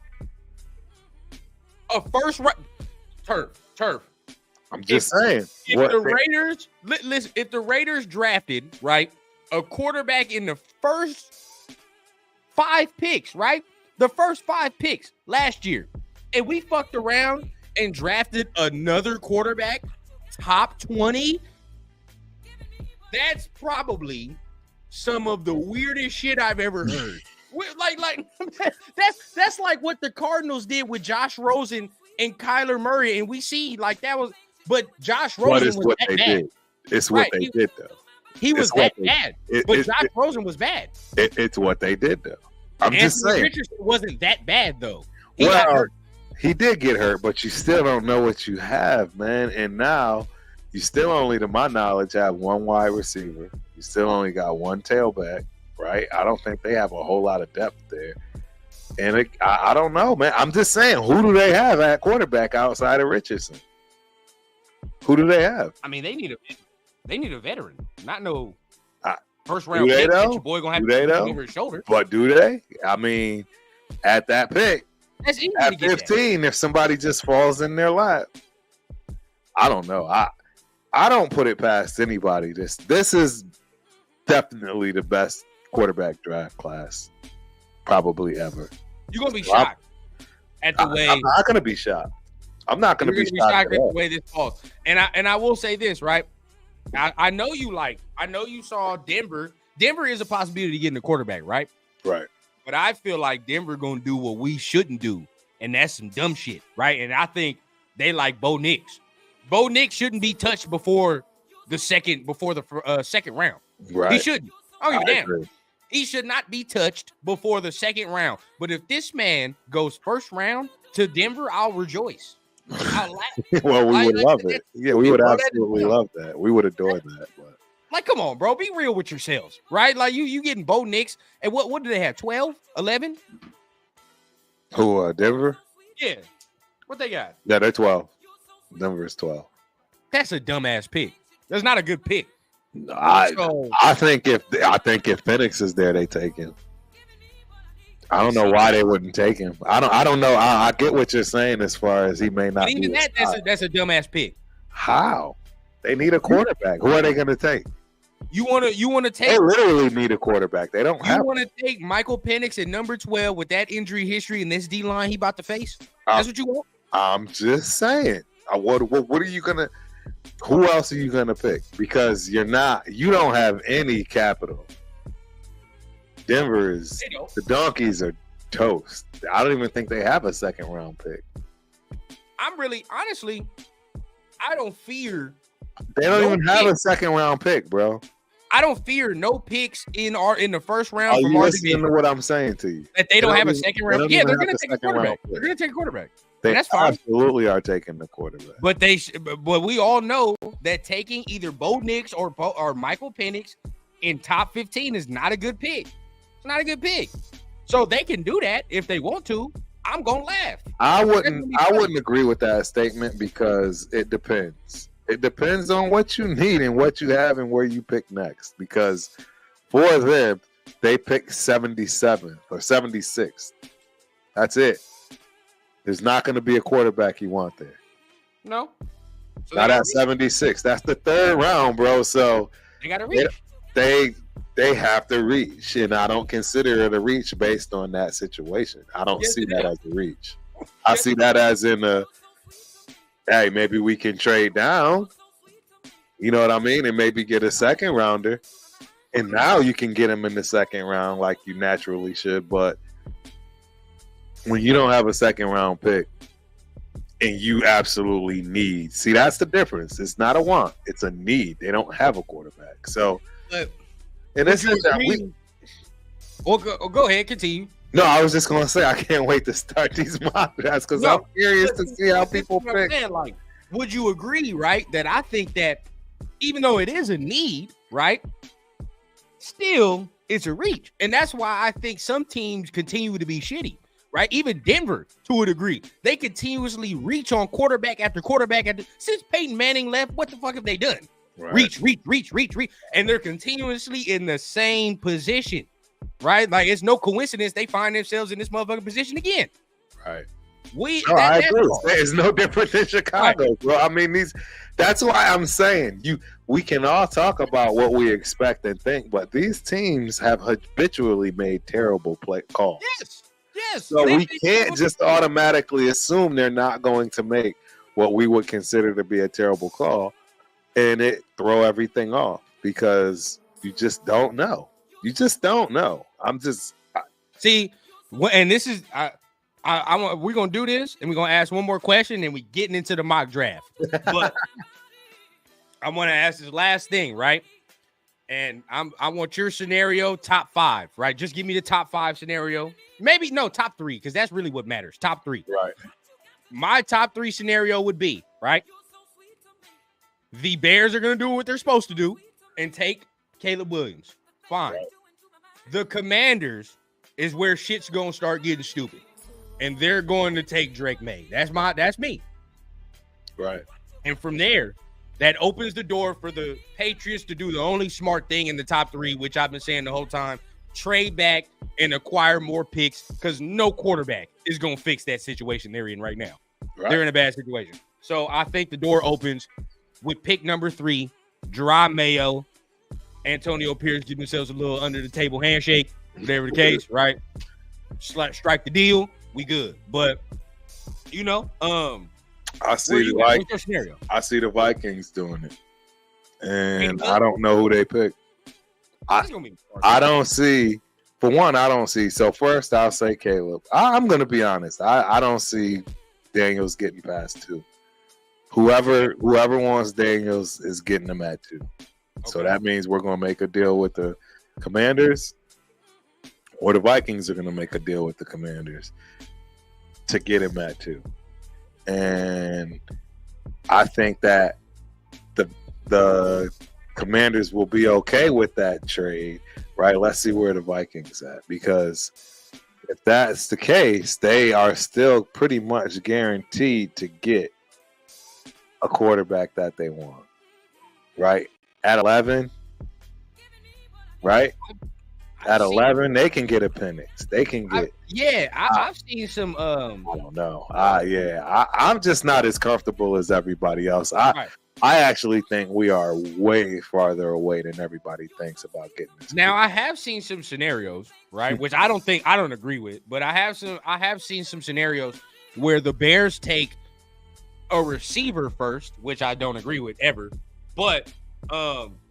A first round turf. I'm just saying. If the Raiders listen, if the Raiders drafted right a quarterback in the first 5 picks, right, the first 5 picks last year, and we fucked around and drafted another quarterback top 20, that's probably some of the weirdest shit I've ever heard. Like that's like what the Cardinals did with Josh Rosen and Kyler Murray, and we see like that was, but Josh Rosen was that bad. It's what they did though. He was that bad, but Josh Rosen was bad. It's what they did though. I'm just saying. Richardson wasn't that bad though. He did get hurt, but you still don't know what you have, man. And now you still only, to my knowledge, have 1 wide receiver. You still only got 1 tailback. Right? I don't think they have a whole lot of depth there. And I don't know, man. I'm just saying, who do they have at quarterback outside of Richardson? Who do they have? I mean, they need a veteran, not no first round pick that your boy gonna have to over his shoulder. But do they? I mean, at that pick, that's easy at 15, if somebody just falls in their lap, I don't know. I don't put it past anybody. This is definitely the best quarterback draft class probably ever. You're gonna be shocked at the way. I'm not gonna be shocked. I'm not gonna be shocked at the way this falls. And I will say this, right? I know you saw Denver. Denver is a possibility of getting a quarterback, right? Right. But I feel like Denver gonna do what we shouldn't do, and that's some dumb shit, right? And I think they like Bo Nix. Bo Nix shouldn't be touched before the second round. Right. He shouldn't. I don't give a damn. Agree. He should not be touched before the second round. But if this man goes first round to Denver, I'll rejoice. I'll laugh. Well, we would love it. Yeah, we would absolutely love that. We would adore that. But. Like, come on, bro. Be real with yourselves, right? Like, you getting Bo Nix. And what do they have, 12, 11? Who, Denver? Yeah. What they got? Yeah, they're 12. Denver is 12. That's a dumbass pick. That's not a good pick. I think if Penix is there, they take him. I don't know why they wouldn't take him. I don't know. I get what you're saying as far as he may not. But even that's a dumbass pick. How? They need a quarterback. Who are they going to take? You want to take? They literally need a quarterback. They don't have. You want to take Michael Penix at number 12 with that injury history and this D line he about to face? That's what you want? I'm just saying. What are you gonna? Who else are you gonna pick? Because you don't have any capital. The Donkeys are toast. I don't even think they have a second round pick. Honestly, I don't fear. They don't even have a second round pick, bro. I don't fear no picks in the first round. Are you listening to what I'm saying to you? That they don't have a second round. Yeah, they're gonna take a quarterback. They're gonna take a quarterback. They that's fine. Absolutely are taking the quarterback. But we all know that taking either Bo Nix or Michael Penix in top 15 is not a good pick. It's not a good pick. So they can do that if they want to. I'm gonna laugh. I wouldn't agree with that statement because it depends. It depends on what you need and what you have and where you pick next. Because for them, they pick 77th or 76th. That's it. There's not going to be a quarterback you want there. No. So not at 76. That's the third round, bro. So they got to reach. They have to reach, and I don't consider it a reach based on that situation. I don't see that as a reach. I see that as in hey, maybe we can trade down. You know what I mean? And maybe get a second rounder. And now you can get him in the second round like you naturally should. But when you don't have a second round pick and you absolutely need. See, that's the difference. It's not a want; it's a need. They don't have a quarterback, so. But And this is go ahead, continue. No, I was just gonna say I can't wait to start these mock drafts because I'm curious to see how people pick. Like, would you agree, right? That I think that even though it is a need, right, still it's a reach, and that's why I think some teams continue to be shitty, right? Even Denver, to a degree, they continuously reach on quarterback after quarterback since Peyton Manning left. What the fuck have they done? Right. Reach, and they're continuously in the same position. Right, like it's no coincidence they find themselves in this motherfucking position again. Right. I agree. It's no different than Chicago, right. Bro. I mean, that's why I'm saying we can all talk about what we expect and think, but these teams have habitually made terrible play calls. Yes. So we can't just automatically assume they're not going to make what we would consider to be a terrible call and it throw everything off because you just don't know. You just don't know. And this is we're gonna do this, and we're gonna ask one more question, and we're getting into the mock draft. But I want to ask this last thing, right? And I want your scenario top 5, right? Just give me the top 5 scenario. Maybe no top 3, because that's really what matters. Top 3, right? My top 3 scenario would be right. The Bears are gonna do what they're supposed to do and take Caleb Williams. Fine. Right. The Commanders is where shit's gonna start getting stupid, and they're going to take Drake May. That's me. Right. And from there, that opens the door for the Patriots to do the only smart thing in the top 3, which I've been saying the whole time: trade back and acquire more picks, because no quarterback is gonna fix that situation they're in right now. Right. They're in a bad situation. So I think the door opens with pick number 3, Jerome Mayo. Antonio Pierce give themselves a little under the table handshake, whatever the case, right? Strike the deal, we good. But I see the Vikings doing it, and I don't know who they pick. I don't see. For one, I don't see. So first, I'll say Caleb. I'm gonna be honest. I don't see Daniels getting past 2. Whoever wants Daniels is getting them at 2. Okay. So that means we're going to make a deal with the Commanders, or the Vikings are going to make a deal with the Commanders to get him at 2. And I think that the Commanders will be okay with that trade, right? Let's see where the Vikings at, because if that's the case, they are still pretty much guaranteed to get a quarterback that they want, right? At 11, right? At 11, they can get a Penix. They can get. I've seen some. I don't know. I'm just not as comfortable as everybody else. I actually think we are way farther away than everybody thinks about getting this. Now, I have seen some scenarios, right, which I don't agree with, but I have seen some scenarios where the Bears take a receiver first, which I don't agree with ever, but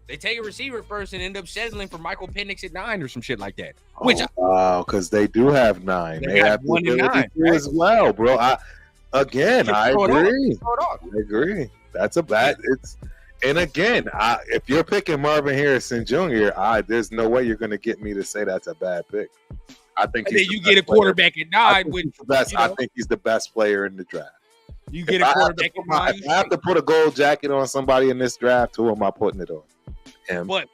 they take a receiver first and end up settling for Michael Penix at 9 or some shit like that. Wow, because they do have 9. They have 1 and 9 right? as well, bro. I agree. That's a bad. And again, if you're picking Marvin Harrison Jr., there's no way you're going to get me to say that's a bad pick. I think and then you get a quarterback at 9. I think he's the best player in the draft. You get a quarterback at 9. If I have to put a gold jacket on somebody in this draft, who am I putting it on? Him. But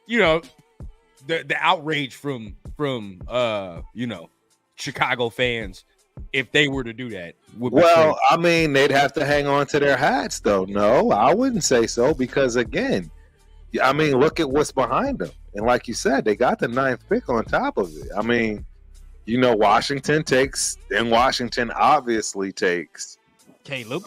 the outrage from Chicago fans, if they were to do that, would be crazy. I mean, they'd have to hang on to their hats, though. No, I wouldn't say so, because again, I mean, look at what's behind them, and like you said, they got the 9th pick on top of it. I mean, Washington obviously takes Caleb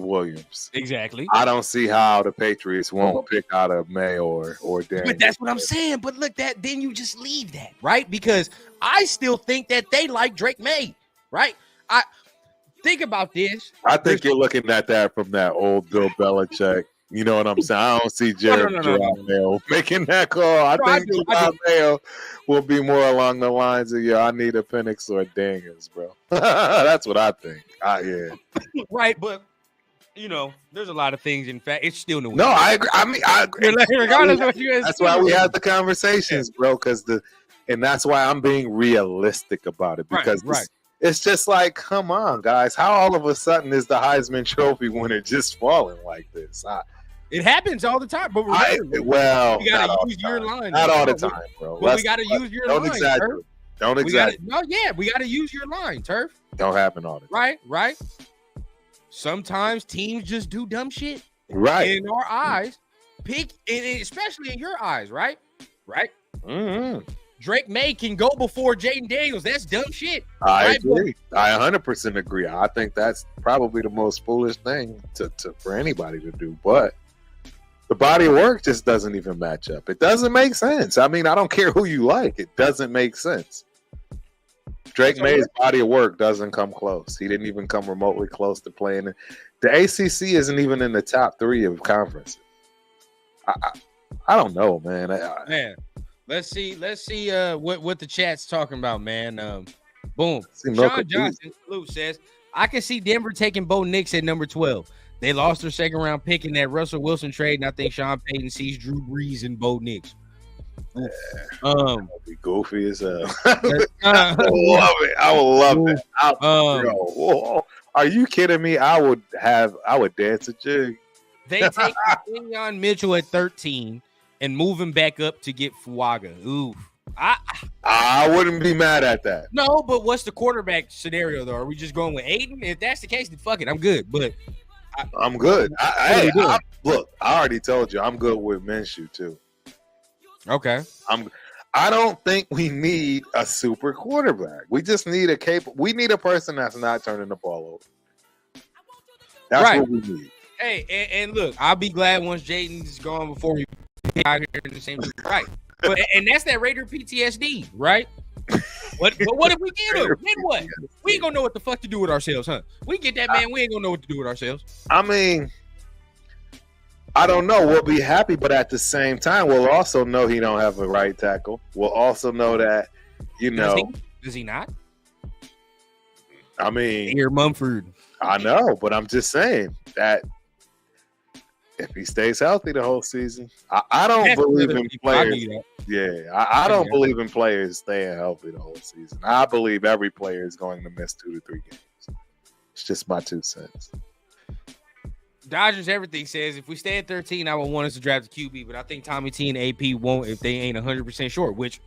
Williams. Exactly. I don't see how the Patriots won't pick out of May or Darren. But that's what I'm saying. But look, then you just leave that, right? Because I still think that they like Drake May, right? I think about this. I think you're looking at that from that old Bill Belichick You know what I'm saying? I don't see No. Gerard Mayo making that call. I think I Gerard Mayo will be more along the lines of, I need a Penix or a Daniels, bro. That's what I think. Yeah. Right, but there's a lot of things. In fact, it's still New No, England. I agree. I mean, I agree. Regardless of what you guys, That's why we have the conversations, bro. And that's why I'm being realistic about it, because it's just like, come on, guys. How all of a sudden is the Heisman Trophy winner just falling like this? It happens all the time, but remember, you gotta use your line. Not all the time, bro. But we gotta use your line. Don't exaggerate. Don't exaggerate. We gotta use your line, Turf. Don't happen all the time. Right. Sometimes teams just do dumb shit. Right. In our eyes, especially in your eyes, right? Mm-hmm. Drake May can go before Jaden Daniels. That's dumb shit. I agree. I 100% agree. I think that's probably the most foolish thing for anybody to do. But the body of work just doesn't even match up. It doesn't make sense. I mean, I don't care who you like. It doesn't make sense. Drake May's body of work doesn't come close. He didn't even come remotely close to playing. The ACC isn't even in the top 3 of conferences. I don't know, man. Let's see what the chat's talking about, man. Boom. Sean Johnson Luke says, I can see Denver taking Bo Nix at number 12. They lost their second round pick in that Russell Wilson trade, and I think Sean Payton sees Drew Brees and Bo Nix. Be goofy as hell. I love it. I would love it. Are you kidding me? I would dance a jig. They take Kenyon Mitchell at 13 and move him back up to get Fuaga. Ooh. I wouldn't be mad at that. No, but what's the quarterback scenario though? Are we just going with Aiden? If that's the case, then fuck it. I'm good. But I'm good. Look, I already told you I'm good with Minshew too. Okay. I don't think we need a super quarterback. We just need we need a person that's not turning the ball over. That's what we need. Hey, and look, I'll be glad once Jaden's gone before we get out here in the same right. But and that's that Raider PTSD, right? But what if we get him? Then what? We ain't gonna know what the fuck to do with ourselves, huh? We get that man, we ain't gonna know what to do with ourselves. I mean, I don't know. We'll be happy, but at the same time, we'll also know he don't have a right tackle. We'll also know that, Does he not? I mean, Here, Mumford. I know, but I'm just saying that if he stays healthy the whole season, I don't believe in players. I don't believe in players staying healthy the whole season. I believe every player is going to miss 2 to 3 games. It's just my 2 cents. Dodgers everything says if we stay at 13, I would want us to draft a QB, but I think Tommy T and AP won't if they ain't 100% sure. Which,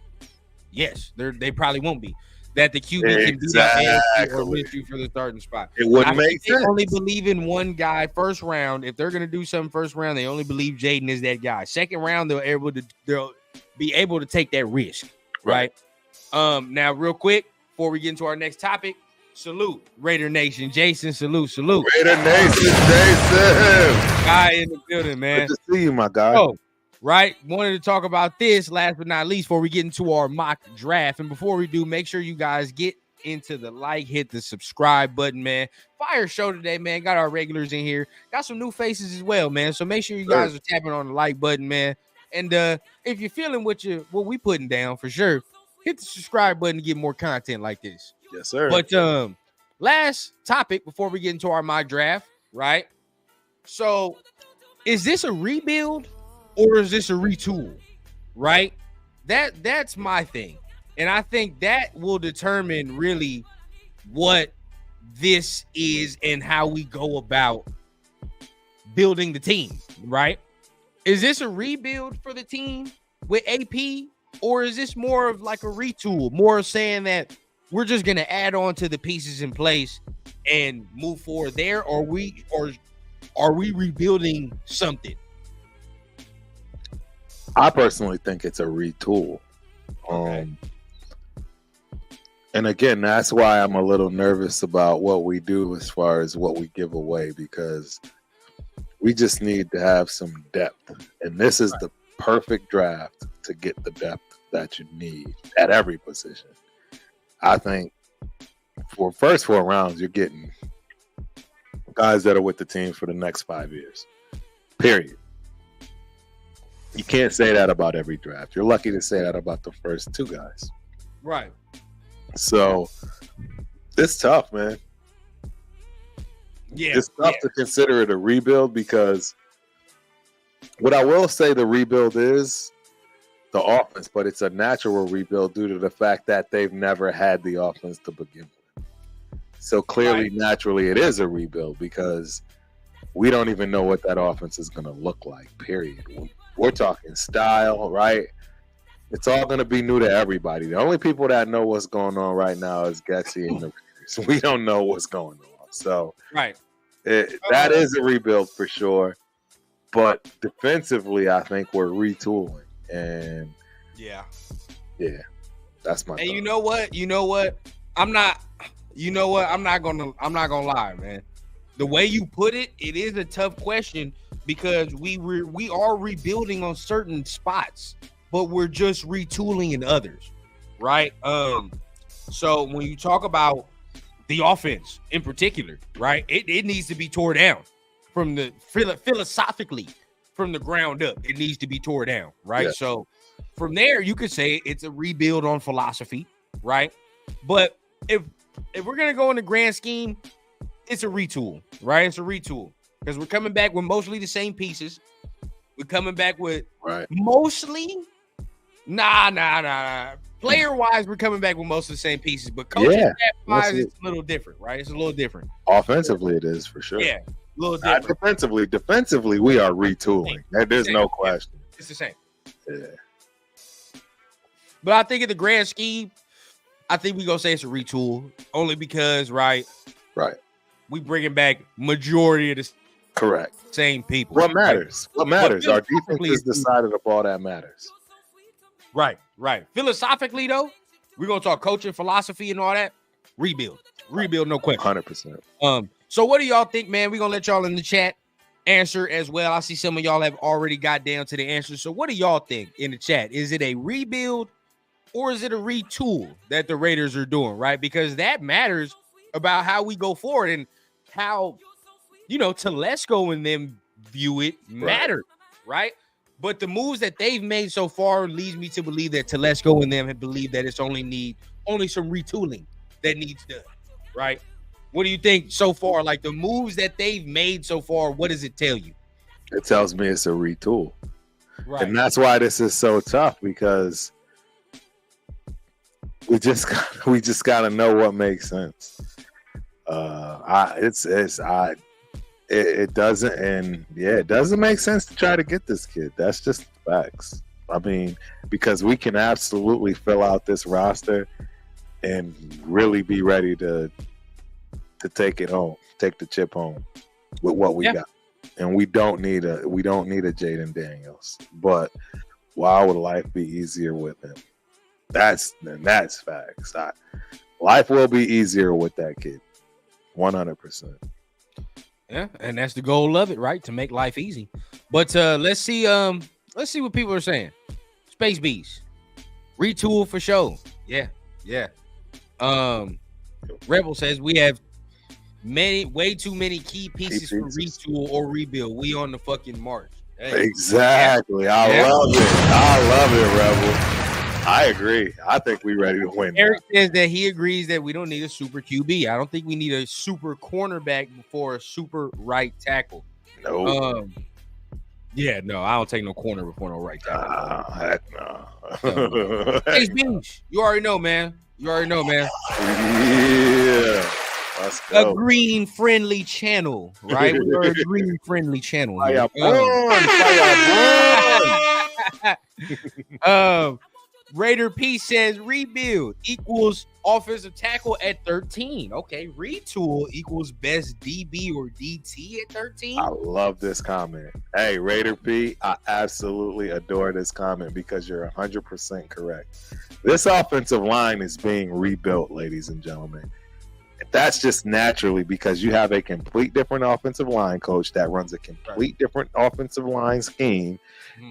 yes, they probably won't be. That the QB can do that or miss you for the starting spot. It wouldn't make sense. They only believe in one guy first round. If they're going to do something first round, they only believe Jaden is that guy. Second round, they'll be able to take that risk, right? Now, real quick, before we get into our next topic, salute Raider Nation. Jason, salute. Raider Nation, Jason. Guy in the building, man. Good to see you, my guy. Right. Wanted to talk about this last but not least before we get into our mock draft. And before we do, make sure you guys get into the hit the subscribe button, man. Fire show today, man. Got our regulars in here. Got some new faces as well, man. So make sure you guys are tapping on the like button, man. And if you're feeling what we putting down for sure, hit the subscribe button to get more content like this. Yes, sir. But last topic before we get into our mock draft, right? So is this a rebuild? Or is this a retool, right? That's my thing. And I think that will determine really what this is and how we go about building the team, right? Is this a rebuild for the team with AP? Or is this more of like a retool? More saying that we're just going to add on to the pieces in place and move forward there? Or are we rebuilding something? I personally think it's a retool. And again, that's why I'm a little nervous about what we do as far as what we give away, because we just need to have some depth. And this is the perfect draft to get the depth that you need at every position. I think for first 4 rounds, you're getting guys that are with the team for the next 5 years. Period. You can't say that about every draft. You're lucky to say that about the first two guys. Right. So it's tough, man. Yeah. It's tough to consider it a rebuild because what I will say the rebuild is the offense, but it's a natural rebuild due to the fact that they've never had the offense to begin with. So clearly, naturally, it is a rebuild because we don't even know what that offense is going to look like, period. We're talking style, right? It's all going to be new to everybody. The only people that know what's going on right now is Getsy and the Raiders. We don't know what's going on. So that is a rebuild for sure. But defensively, I think we're retooling. And yeah, that's my. And thought. you know what? I'm not gonna lie, man. The way you put it, it is a tough question because we are rebuilding on certain spots, but we're just retooling in others, right? So when you talk about the offense in particular, right, it needs to be tore down from the philosophically from the ground up. It needs to be tore down, right? Yeah. So from there, you could say it's a rebuild on philosophy, right? But if we're gonna go in the grand scheme, it's a retool, right? It's a retool because we're coming back with mostly the same pieces. We're coming back with mostly, player wise, we're coming back with most of the same pieces, but coaching wise, it's a little different, right? It's a little different. Offensively, it is for sure. Yeah, a little different. Defensively, we are retooling. There's no question. It's the same. Yeah. But I think in the grand scheme, I think we're gonna say it's a retool only because, right, we bringing back majority of the same people. What matters? Our defense is the side of the ball that matters. Right. Philosophically, though, we're gonna talk coaching, philosophy, and all that. Rebuild, no question. 100%. So what do y'all think, man? We're gonna let y'all in the chat answer as well. I see some of y'all have already got down to the answer. So what do y'all think in the chat? Is it a rebuild or is it a retool that the Raiders are doing, right? Because that matters about how we go forward and how, Telesco and them view it matter, right? But the moves that they've made so far leads me to believe that Telesco and them have believed that it's only some retooling that needs done, right? What do you think so far? Like the moves that they've made so far, what does it tell you? It tells me it's a retool. Right. And that's why this is so tough because we just got to know what makes sense. It doesn't, and it doesn't make sense to try to get this kid. That's just facts. I mean, because we can absolutely fill out this roster and really be ready to take it home, take the chip home with what we got. And we don't need a Jaden Daniels. But why would life be easier with him? That's facts. Life will be easier with that kid. 100%. Yeah, and that's the goal of it, right? To make life easy. But let's see what people are saying. Space Beast. Retool for sure. Yeah. Rebel says we have way too many key pieces for retool or rebuild. We on the fucking march. Hey. Exactly. I love it, Rebel. I agree. I think we're ready to win. Eric says that he agrees that we don't need a super QB. I don't think we need a super cornerback before a super right tackle. No. I don't take no corner before no right tackle. Heck no. Hey, Beach, you already know, man. Yeah. Let's go. A green friendly channel, right? We're a green friendly channel. Raider P says rebuild equals offensive tackle at 13. Okay, retool equals best DB or DT at 13. I love this comment. Hey, Raider P, I absolutely adore this comment because you're 100% correct. This offensive line is being rebuilt, ladies and gentlemen. That's just naturally because you have a complete different offensive line coach that runs a complete different offensive line scheme,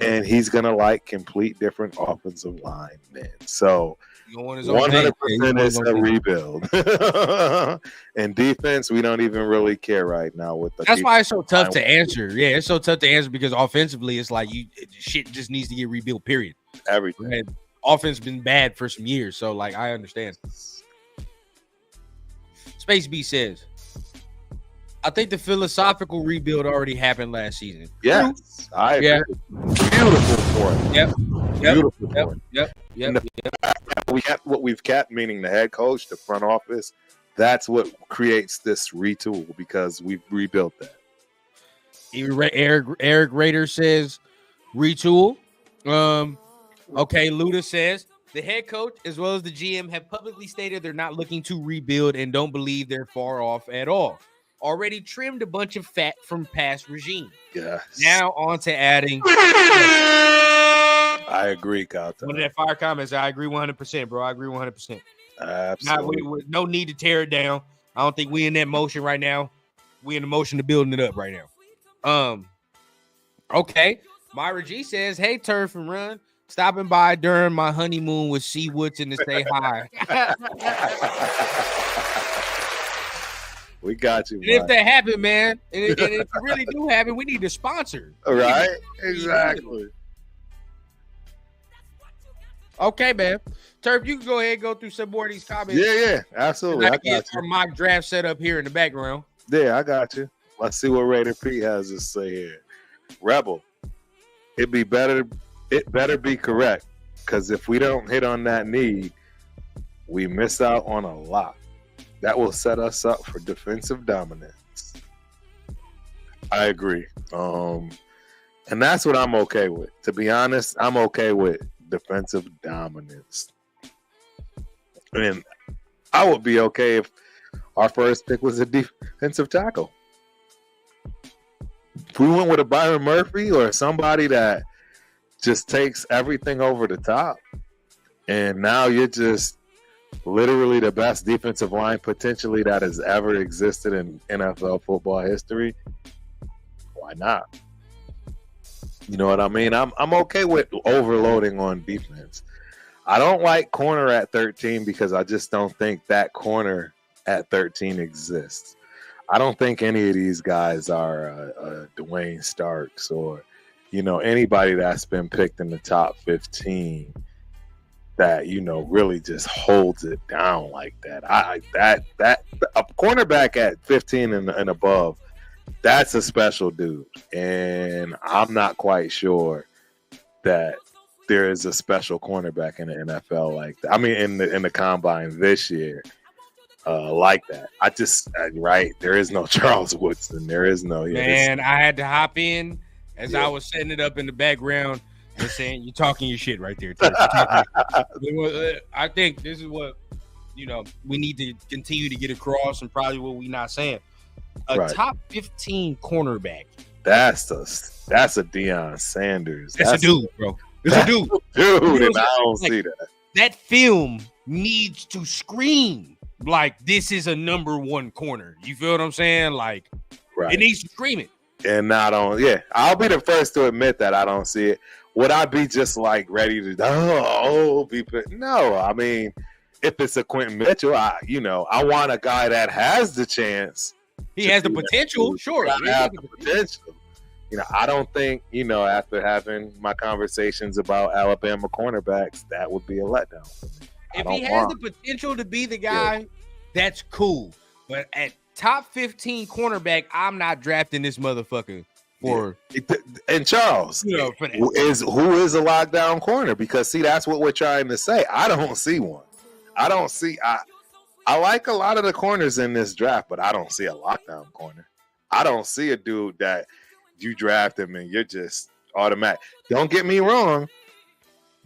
and he's going to like complete different offensive line men. So You want his own thing. 100% is a rebuild. And defense, we don't even really care right now with the. That's why it's so tough to answer. Yeah, it's so tough to answer because offensively, it's like shit just needs to get rebuilt. Period. Everything. And offense been bad for some years, so like I understand. Space B says, I think the philosophical rebuild already happened last season. Yes, I agree. Yeah. Beautiful point. Yep. Beautiful point. Yep. We have what we've kept, meaning the head coach, the front office. That's what creates this retool because we've rebuilt that. Eric Rader says retool. Okay, Luda says the head coach as well as the GM have publicly stated they're not looking to rebuild and don't believe they're far off at all. Already trimmed a bunch of fat from past regime. Yes. Now on to adding. I agree, Carlton. One of that fire comments, I agree 100%, bro. I agree 100%. Absolutely. No need to tear it down. I don't think we in that motion right now. We in the motion of building it up right now. Okay. Myra G says, hey, Turf and Run. Stopping by during my honeymoon with C. Woodson to say hi. We got you. And if that happened, man, and if it really do happen, we need a sponsor. Right? Exactly. Okay, man. Turf, you can go ahead and go through some more of these comments. Yeah, absolutely. I get our mock draft set up here in the background. Yeah, I got you. Let's see what Raider P has to say here. Rebel, it better be correct, because if we don't hit on that need, we miss out on a lot. That will set us up for defensive dominance. I agree. And that's what I'm okay with. To be honest, I'm okay with defensive dominance. And I would be okay if our first pick was a defensive tackle. If we went with a Byron Murphy or somebody that just takes everything over the top, and now you're just literally the best defensive line potentially that has ever existed in NFL football history, why not? You know what I mean? I'm okay with overloading on defense. I don't like corner at 13 because I just don't think that corner at 13 exists. I don't think any of these guys are Dwayne Starks or, anybody that's been picked in the top 15 that, really just holds it down like that. That a cornerback at 15 and above, that's a special dude. And I'm not quite sure that there is a special cornerback in the NFL like that. I mean, in the combine this year, like that. Right. There is no Charles Woodson. There is no. Man, I had to hop in as I was setting it up in the background and saying, you're talking your shit right there. I think this is what, we need to continue to get across and probably what we're not saying. Top 15 cornerback. That's a Deion Sanders. That's a dude, bro. It's a dude. Dude, and I don't see that. That film needs to scream like this is a number one corner. You feel what I'm saying? Like, right. It needs to scream it. And I'll be the first to admit that I don't see it. Would I be just like ready to no? I mean, if it's a Quentin Mitchell, I want a guy that has the chance. He has the potential, sure. He has the potential. I don't think, after having my conversations about Alabama cornerbacks, that would be a letdown for me. If he has the potential to be the guy, that's cool. But at top 15 cornerback, I'm not drafting this motherfucker for. And Charles, who is a lockdown corner? Because that's what we're trying to say. I don't see one. I like a lot of the corners in this draft, but I don't see a lockdown corner. I don't see a dude that you draft him and you're just automatic. Don't get me wrong.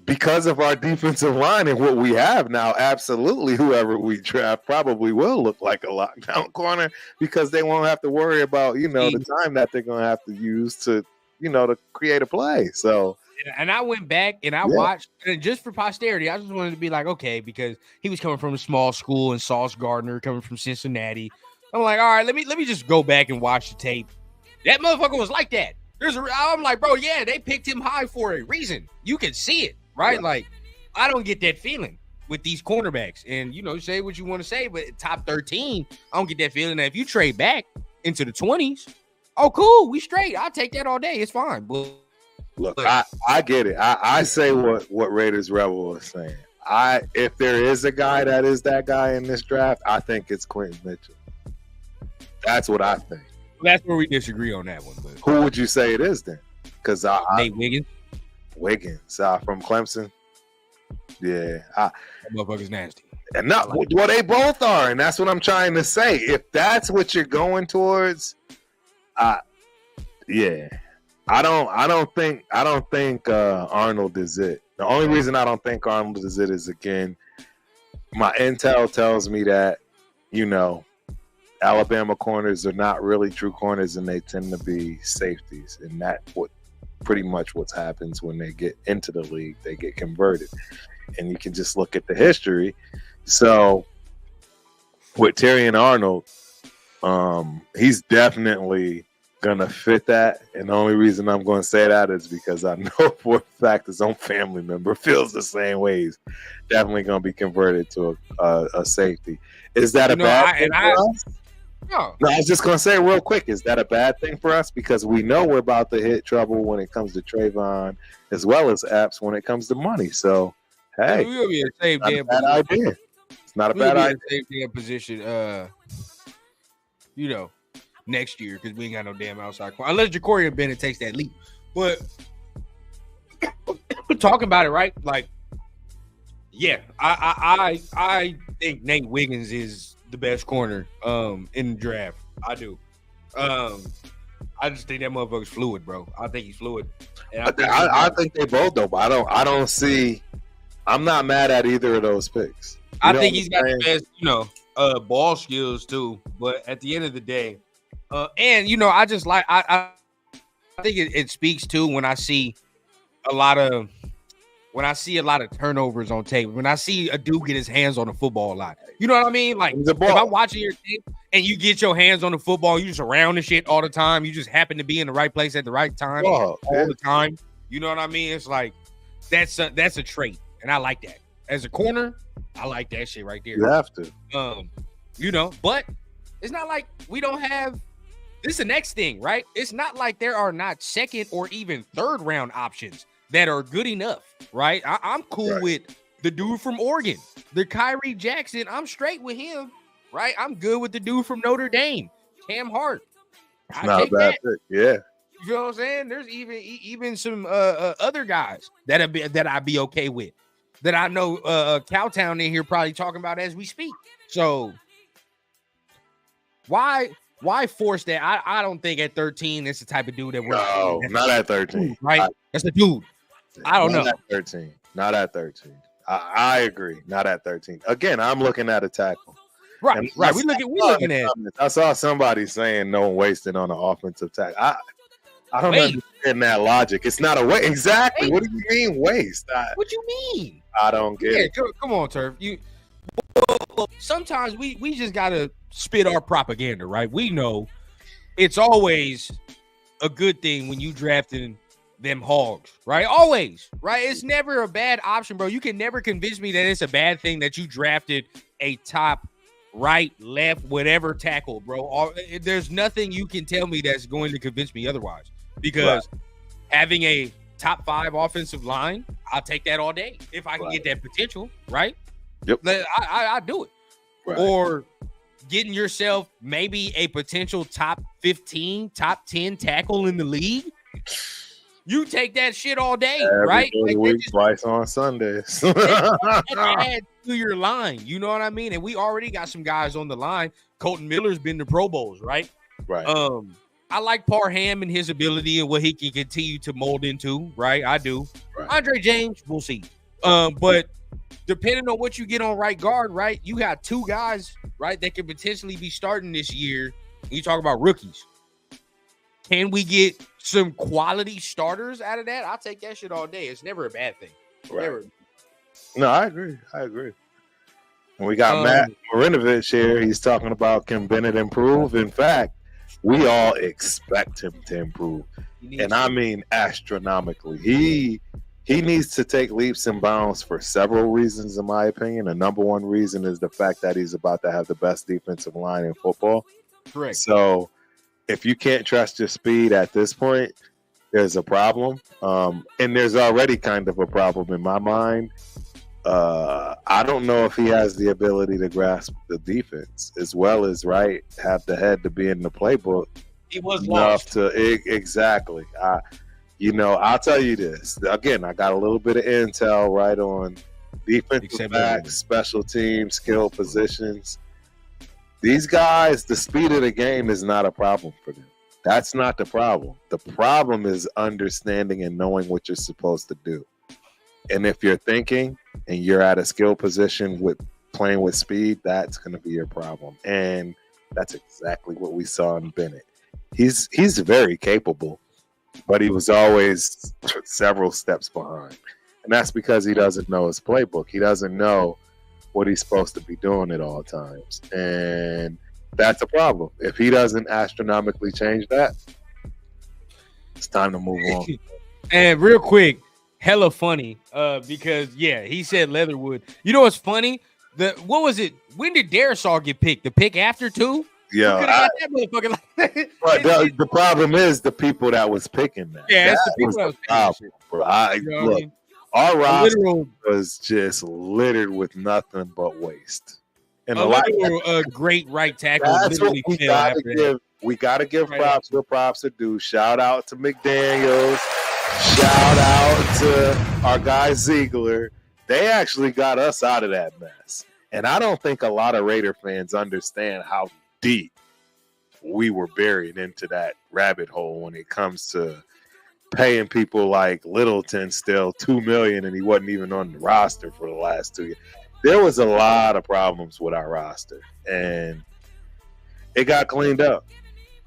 Because of our defensive line and what we have now, absolutely whoever we draft probably will look like a lockdown corner because they won't have to worry about, the time that they're going to have to use to, to create a play. So, and I went back and I watched, and just for posterity, I just wanted to be like, okay, because he was coming from a small school and Sauce Gardner coming from Cincinnati. I'm like, all right, let me just go back and watch the tape. That motherfucker was like that. I'm like, bro, yeah, they picked him high for a reason. You can see it. Right? Like, I don't get that feeling. with these cornerbacks. And say what you want to say, but top 13, I don't get that feeling that if you trade back into the 20s, oh cool, we straight. I'll take that all day. It's fine. But look, I get it. I say what Raiders Rebel was saying. If there is a guy that is that guy in this draft, I think it's Quentin Mitchell. That's what I think. That's where we disagree on that one. But who would you say it is then? Because Nate Wiggins. Wiggins from Clemson. Yeah, that motherfucker's nasty. And not well, they both are, and that's what I'm trying to say. If that's what you're going towards, yeah, I don't think Arnold is it. The only reason I don't think Arnold is it is, again, my intel tells me that Alabama corners are not really true corners, and they tend to be safeties, and that's pretty much what happens when they get into the league. They get converted, and you can just look at the history. So with Terry and Arnold, he's definitely gonna fit that, and the only reason I'm going to say that is because I know for a fact his own family member feels the same way. He's definitely going to be converted to a safety. Is that a bad thing for us? No, I was just going to say real quick, is that a bad thing for us? Because we know we're about to hit trouble when it comes to Trayvon, as well as Epps when it comes to money. So, hey, we'll be in the same damn bad idea. It's not a bad idea. Same damn position, next year, because we ain't got no damn outside corner. Unless Ja'Cory Bennett takes that leap. But we're talking about it, right? Like, yeah, I think Nate Wiggins is the best corner in the draft. I do. I just think that motherfucker's fluid, bro. I think he's fluid. And I think they both, though. But I don't see. I'm not mad at either of those picks. I think he's got the best, ball skills too. But at the end of the day, I just like I think it speaks to when I see a lot of turnovers on tape. When I see a dude get his hands on the football a lot, you know what I mean? Like if I'm watching your tape and you get your hands on the football, you just around the shit all the time. You just happen to be in the right place at the right time all the time. You know what I mean? It's like that's a trait, and I like that. As a corner, I like that shit right there. You have to, but it's not like we don't have. This is the next thing, right? It's not like there are not second or even third round options that are good enough, right? I'm cool with the dude from Oregon, the Kyrie Jackson. I'm straight with him, right? I'm good with the dude from Notre Dame, Cam Hart. Not a bad pick, yeah. You know what I'm saying? There's even some other guys that I'd be okay with, that I know Cowtown in here probably talking about as we speak. So why force that? I don't think at 13 it's the type of dude that we're not at 13, right? That's a dude. I don't know. At 13, not at 13. I agree. Not at 13. Again, I'm looking at a tackle. Right. We looking at. I saw somebody saying no one wasted on an offensive tackle. I don't understand that logic. It's not a waste. Exactly. What do you mean waste? What you mean? I don't get it. Come on, Turf. Sometimes we just gotta spit our propaganda, right? We know it's always a good thing when you drafting them hogs, right? Always, right? It's never a bad option, bro. You can never convince me that it's a bad thing that you drafted a top right, left, whatever tackle, bro. There's nothing you can tell me that's going to convince me otherwise, because having a top 5 offensive line, I'll take that all day if I can get that potential, right? Yep. I do it. Right. Or getting yourself maybe a potential top 15, top 10 tackle in the league. You take that shit all day, right? Every week, twice on Sundays. Add to your line, you know what I mean? And we already got some guys on the line. Colton Miller's been to Pro Bowls, right? Right. I like Parham and his ability and what he can continue to mold into, right? I do. Right. Andre James, we'll see. But depending on what you get on right guard, right? You got 2 guys, right, that could potentially be starting this year. You talk about rookies. Can we get some quality starters out of that? I'll take that shit all day. It's never a bad thing. Right. Never. No, I agree. And we got Matt Marinovich here. He's talking about, can Bennett improve? In fact, we all expect him to improve. And I mean astronomically. He he needs to take leaps and bounds for several reasons, in my opinion. The number one reason is the fact that he's about to have the best defensive line in football. Correct. So if you can't trust your speed at this point, there's a problem. And there's already kind of a problem in my mind. I don't know if he has the ability to grasp the defense as well as have the head to be in the playbook. He was enough lost. to exactly. I'll tell you this again. I got a little bit of intel on defensive backs, special teams, skill positions. These guys, the speed of the game is not a problem for them. That's not the problem. The problem is understanding and knowing what you're supposed to do. And if you're thinking and you're at a skill position with playing with speed, that's going to be your problem. And that's exactly what we saw in Bennett. He's very capable, but he was always several steps behind. And that's because he doesn't know his playbook. He doesn't know what he's supposed to be doing at all times. And that's a problem. If he doesn't astronomically change that, it's time to move on. And real quick, hella funny, because he said Leatherwood. You know what's funny? What was it? When did Darisaw get picked? The pick after 2? Yeah, but the problem is the people that was picking that. Yeah, it's the people that was picking that, bro. Look, our roster was just littered with nothing but waste. And a great right tackle. That's what we gotta give. We gotta give props where props are due. Shout out to McDaniels. Shout out to our guy Ziegler. They actually got us out of that mess. And I don't think a lot of Raider fans understand how deep we were buried into that rabbit hole when it comes to paying people like Littleton still $2 million, and he wasn't even on the roster for the last 2 years. There was a lot of problems with our roster, and it got cleaned up.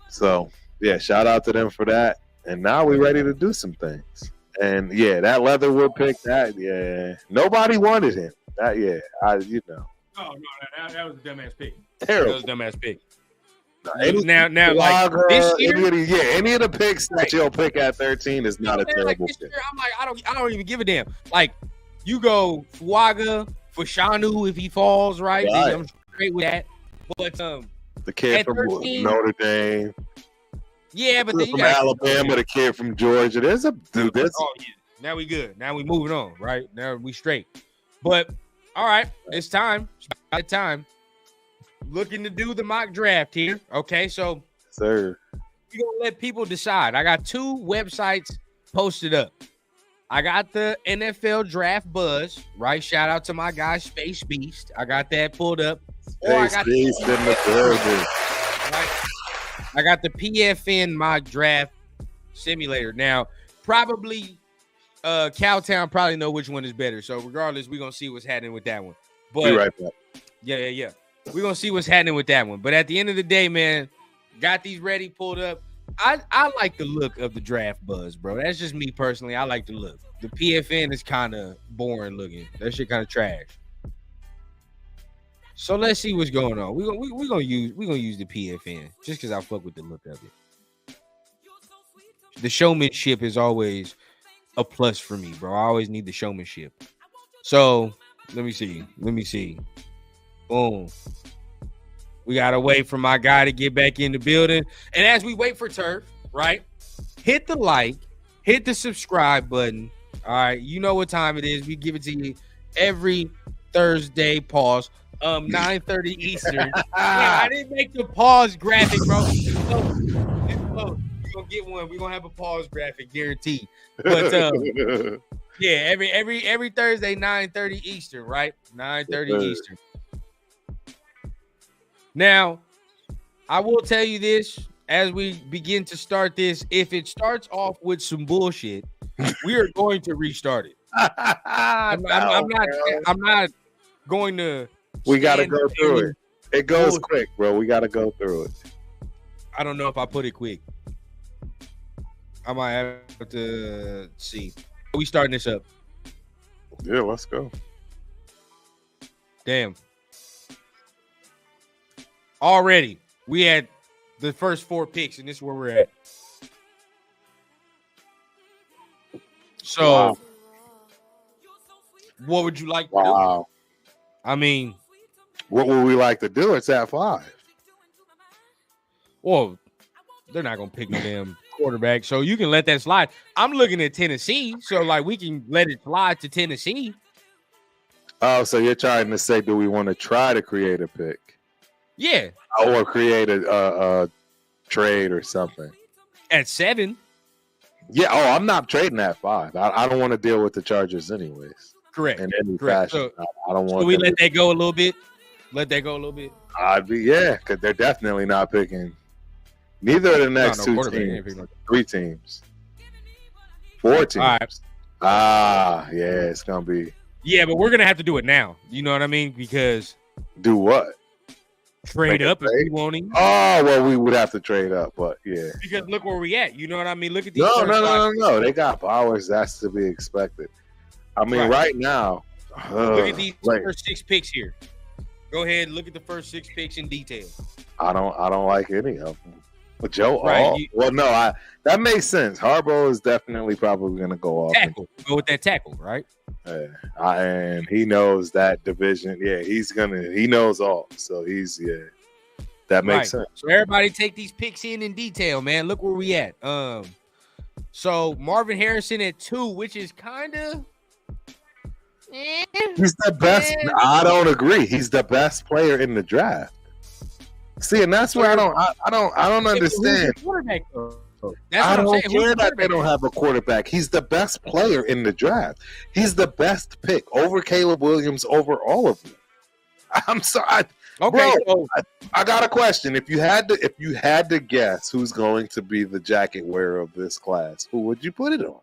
So shout out to them for that. And now we're ready to do some things. And that Leatherwood pick, nobody wanted him. Oh no, that was a dumbass pick. Terrible. That was a dumbass pick. Now, like this year, any of the picks that you'll pick at 13 is not a terrible pick. Year, I'm like, I don't even give a damn. Like, you go Fuaga for Shanu if he falls, right? I'm straight with that. But the kid from 13, Notre Dame. Yeah, but then from Alabama, the kid from Georgia. There's a dude. Now we good. Now we moving on, right? Now we straight. But all right, it's time. It's time. Looking to do the mock draft here. Okay, so sir, we're gonna let people decide. I got 2 websites posted up. I got the NFL Draft Buzz, right? Shout out to my guy Space Beast. I got that pulled up. Space Beast in the building. Right? I got the PFN mock draft simulator. Now, probably Cowtown probably know which one is better. So regardless, we're gonna see what's happening with that one. But be right back. Yeah. We're gonna see what's happening with that one. But at the end of the day, man, got these ready, pulled up. I like the look of the Draft Buzz, bro. That's just me personally. I like the look. The PFN is kind of boring looking. That shit kind of trash. So let's see what's going on. We're gonna use the PFN just because I fuck with the look of it. The showmanship is always a plus for me, bro. I always need the showmanship. So let me see. Boom. We gotta wait for my guy to get back in the building. And as we wait for Turf, right? Hit the like, hit the subscribe button. All right, you know what time it is. We give it to you every Thursday. Pause. 9:30 Eastern. I didn't make the pause graphic, bro. We're gonna get one. We're gonna have a pause graphic, guaranteed. But every Thursday, 9:30 Eastern, right? 9:30 Eastern. Now, I will tell you this as we begin to start this. If it starts off with some bullshit, we are going to restart it. I'm not going to. We got to go through it. It goes quick, bro. We got to go through it. I don't know if I put it quick. I might have to see. Are we starting this up? Yeah, let's go. Damn. Already, we had the first 4 picks, and this is where we're at. So, What would you like to Wow. do? I mean, What would we like to do? It's at 5. well, they're not gonna pick no damn quarterback, so you can let that slide. I'm looking at Tennessee, so like we can let it slide to Tennessee. Oh, so you're trying to say, do we want to try to create a pick? Yeah, Or create a trade or something? at 7. Yeah. Oh, I'm not trading at 5. I don't want to deal with the Chargers anyways. Correct. In any Correct. fashion. So, I don't want. so we let that go a little bit. Let that go a little bit. Because they're definitely not picking. Neither of the next two quarterback. teams. 3 teams. 4 teams. All right. Yeah, it's gonna be. Yeah, but we're gonna have to do it now. You know what I mean? Because Do what? trade Make a up if trade? we want him. Oh, well, we would have to trade up, but yeah. Because look where we at. You know what I mean? Look at these. No. They got powers. That's to be expected. I mean, right now. Look at these first 6 picks here. Go ahead, look at the first 6 picks in detail. I don't like any of them. But Joe, Right, that makes sense. Harbaugh is definitely probably going to go off. Tackle. Go with that tackle, right? And he knows that division. Yeah, he knows all. So that makes sense. So everybody take these picks in detail, man. Look where we at. So Marvin Harrison at 2, which is kind of. He's the best. I don't agree. He's the best player in the draft. See, and that's where I don't understand. I don't care that they don't have a quarterback. He's the best player in the draft. He's the best pick over Caleb Williams, over all of them. I'm sorry. Okay, bro, I got a question. If you had to guess who's going to be the jacket wearer of this class, who would you put it on?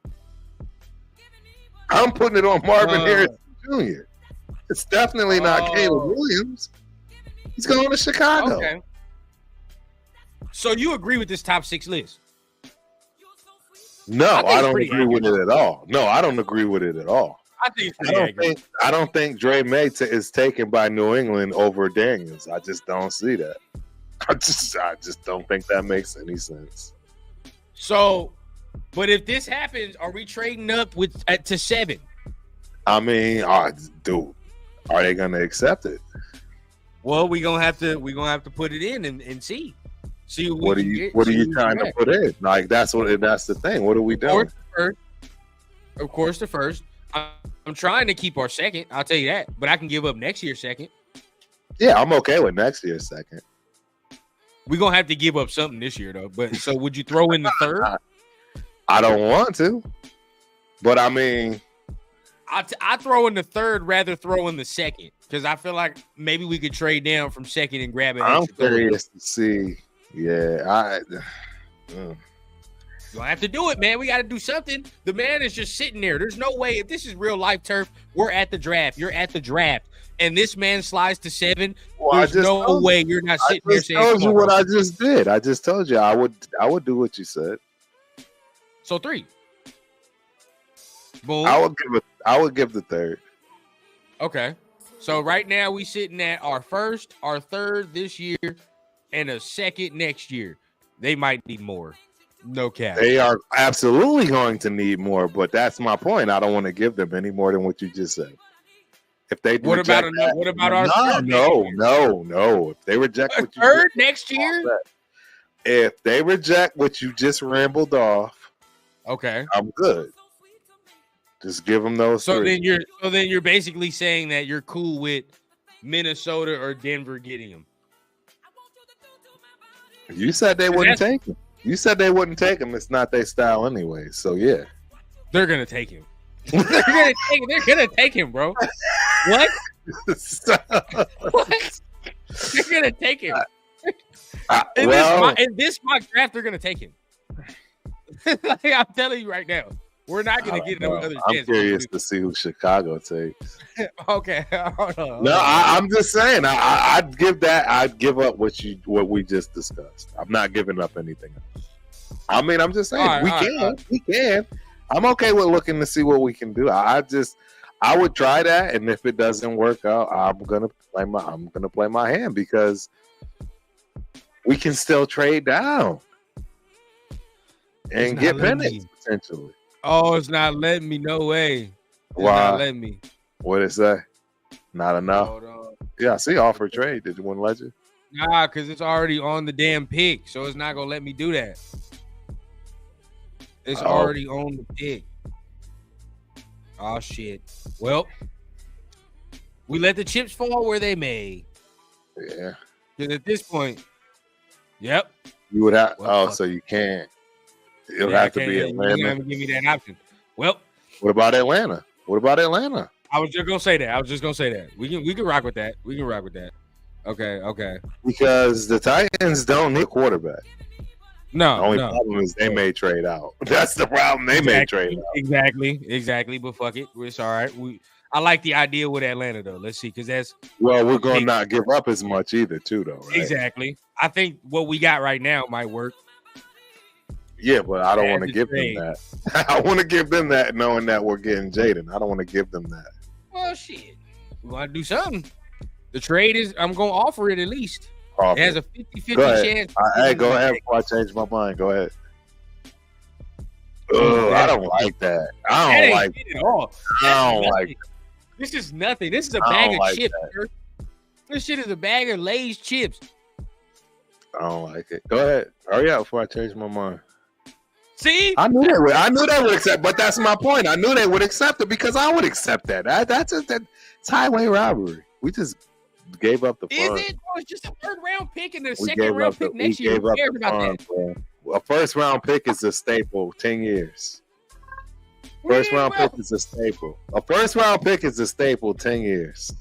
I'm putting it on Marvin Harrison Jr. It's definitely not Caleb Williams. He's going to Chicago. Okay. So you agree with this top 6 list? No, I don't agree with it at all. No, I don't agree with it at all. I don't think Dre May is taken by New England over Daniels. I just don't see that. I just don't think that makes any sense. So, but if this happens, are we trading up to 7? I mean, dude, are they gonna accept it? Well, we're gonna have to put it in and see. See what are you trying to put in? Like that's the thing. What are we doing? Of course, the first. I'm trying to keep our second. I'll tell you that, but I can give up next year's second. Yeah, I'm okay with next year's second. We're gonna have to give up something this year, though. But so, would you throw in the third? I don't want to, but I mean, I throw in the third rather throw in the second because I feel like maybe we could trade down from second and grab it. I'm curious to see. Yeah, You don't have to do it, man. We got to do something. The man is just sitting there. There's no way. If this is real life turf, we're at the draft. You're at the draft. And this man slides to 7. Well, there's no way you're not sitting there saying, I told you what I just did. I just told you I would do what you said. So 3. Boom. I would give the third. Okay. So right now we sitting at our first, our third this year, and a second next year. They might need more. No cap. They are absolutely going to need more, but that's my point. I don't want to give them any more than what you just said. If they what about our third? No. If they reject what you third next year, if they reject what you just rambled off, okay, I'm good. Just give them those. So 3. then you're basically saying that you're cool with Minnesota or Denver getting him. You said they wouldn't take him. You said they wouldn't take him. It's not their style anyway. So yeah, they're gonna take him. They're gonna take him, bro. What? What? They're gonna take him. In this mock draft, they're gonna take him. Like, I'm telling you right now, we're not gonna get no other chance. I'm curious to see who Chicago takes. Okay, hold on. No, I'm just saying. I'd give up what we just discussed. I'm not giving up anything else. I mean, I'm just saying we can. I'm okay with looking to see what we can do. I would try that, and if it doesn't work out, I'm gonna play my hand because we can still trade down and get pennies potentially. Oh, it's not letting me. No way. It's Why? not letting me. What did it say? Not enough. Hold on. Yeah, I see offer trade. Did you want to let you? Nah, because it's already on the damn pick, so it's not gonna let me do that. It's already on the pick. Oh shit. Well, we let the chips fall where they may. Yeah. Because at this point, yep. You would have. Well, so you can't. It'll have to be Atlanta. You haven't give me that option. Well, what about Atlanta? I was just gonna say that. We can rock with that. Okay. Because the Titans don't need a quarterback. No. The only problem is they may trade out. That's the problem. They may trade out. Exactly. But fuck it. It's all right. I like the idea with Atlanta though. Let's see, because that's we're gonna not give up as much either, too, though. Right? Exactly. I think what we got right now might work. Yeah, but I don't want to give them that. I want to give them that knowing that we're getting Jaden. I don't want to give them that. Well, shit. We want to do something. The trade is, I'm going to offer it at least. It has a 50-50 chance. Hey, go ahead before I change my mind. Go ahead. Oh, I don't like that. I don't like it at all. I don't like it. This is nothing. This is a bag of chips. This shit is a bag of Lay's chips. I don't like it. Go ahead. Hurry up before I change my mind. See, I knew they would accept, but that's my point. I knew they would accept it because I would accept that. That's highway robbery. We just gave up the fun. Is it? Oh, it's just a third round pick and a second round pick next year. Who cares about that? Bro. A first round pick is a staple. 10 years. First round pick is a staple. A first round pick is a staple. 10 years.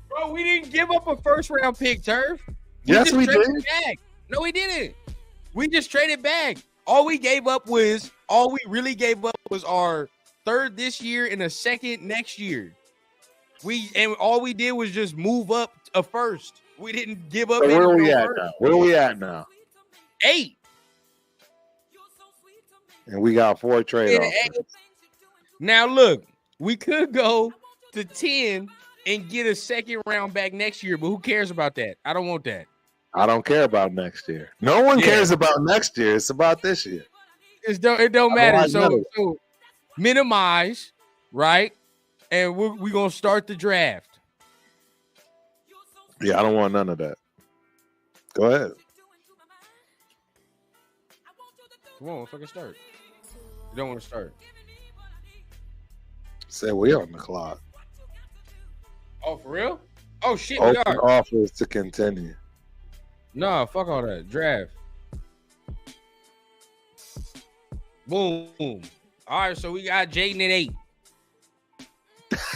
Bro, we didn't give up a first round pick, Turf. Yes, we did. No, we didn't. We just traded back. All we really gave up was our third this year and a second next year. All we did was just move up a first. We didn't give up. So where are we at now? Where are we at now? 8. And we got 4 trade offers. Now look, we could go to 10 and get a second round back next year, but who cares about that? I don't want that. I don't care about next year. No one cares about next year. It's about this year. It don't matter. So minimize, right? And we're going to start the draft. Yeah, I don't want none of that. Go ahead. Come on, fucking start. You don't want to start. Say we on the clock. Oh, for real? Oh, shit, Open we are. offers to continue. Nah, fuck all that. Draft. Boom. All right, so we got Jaden at 8.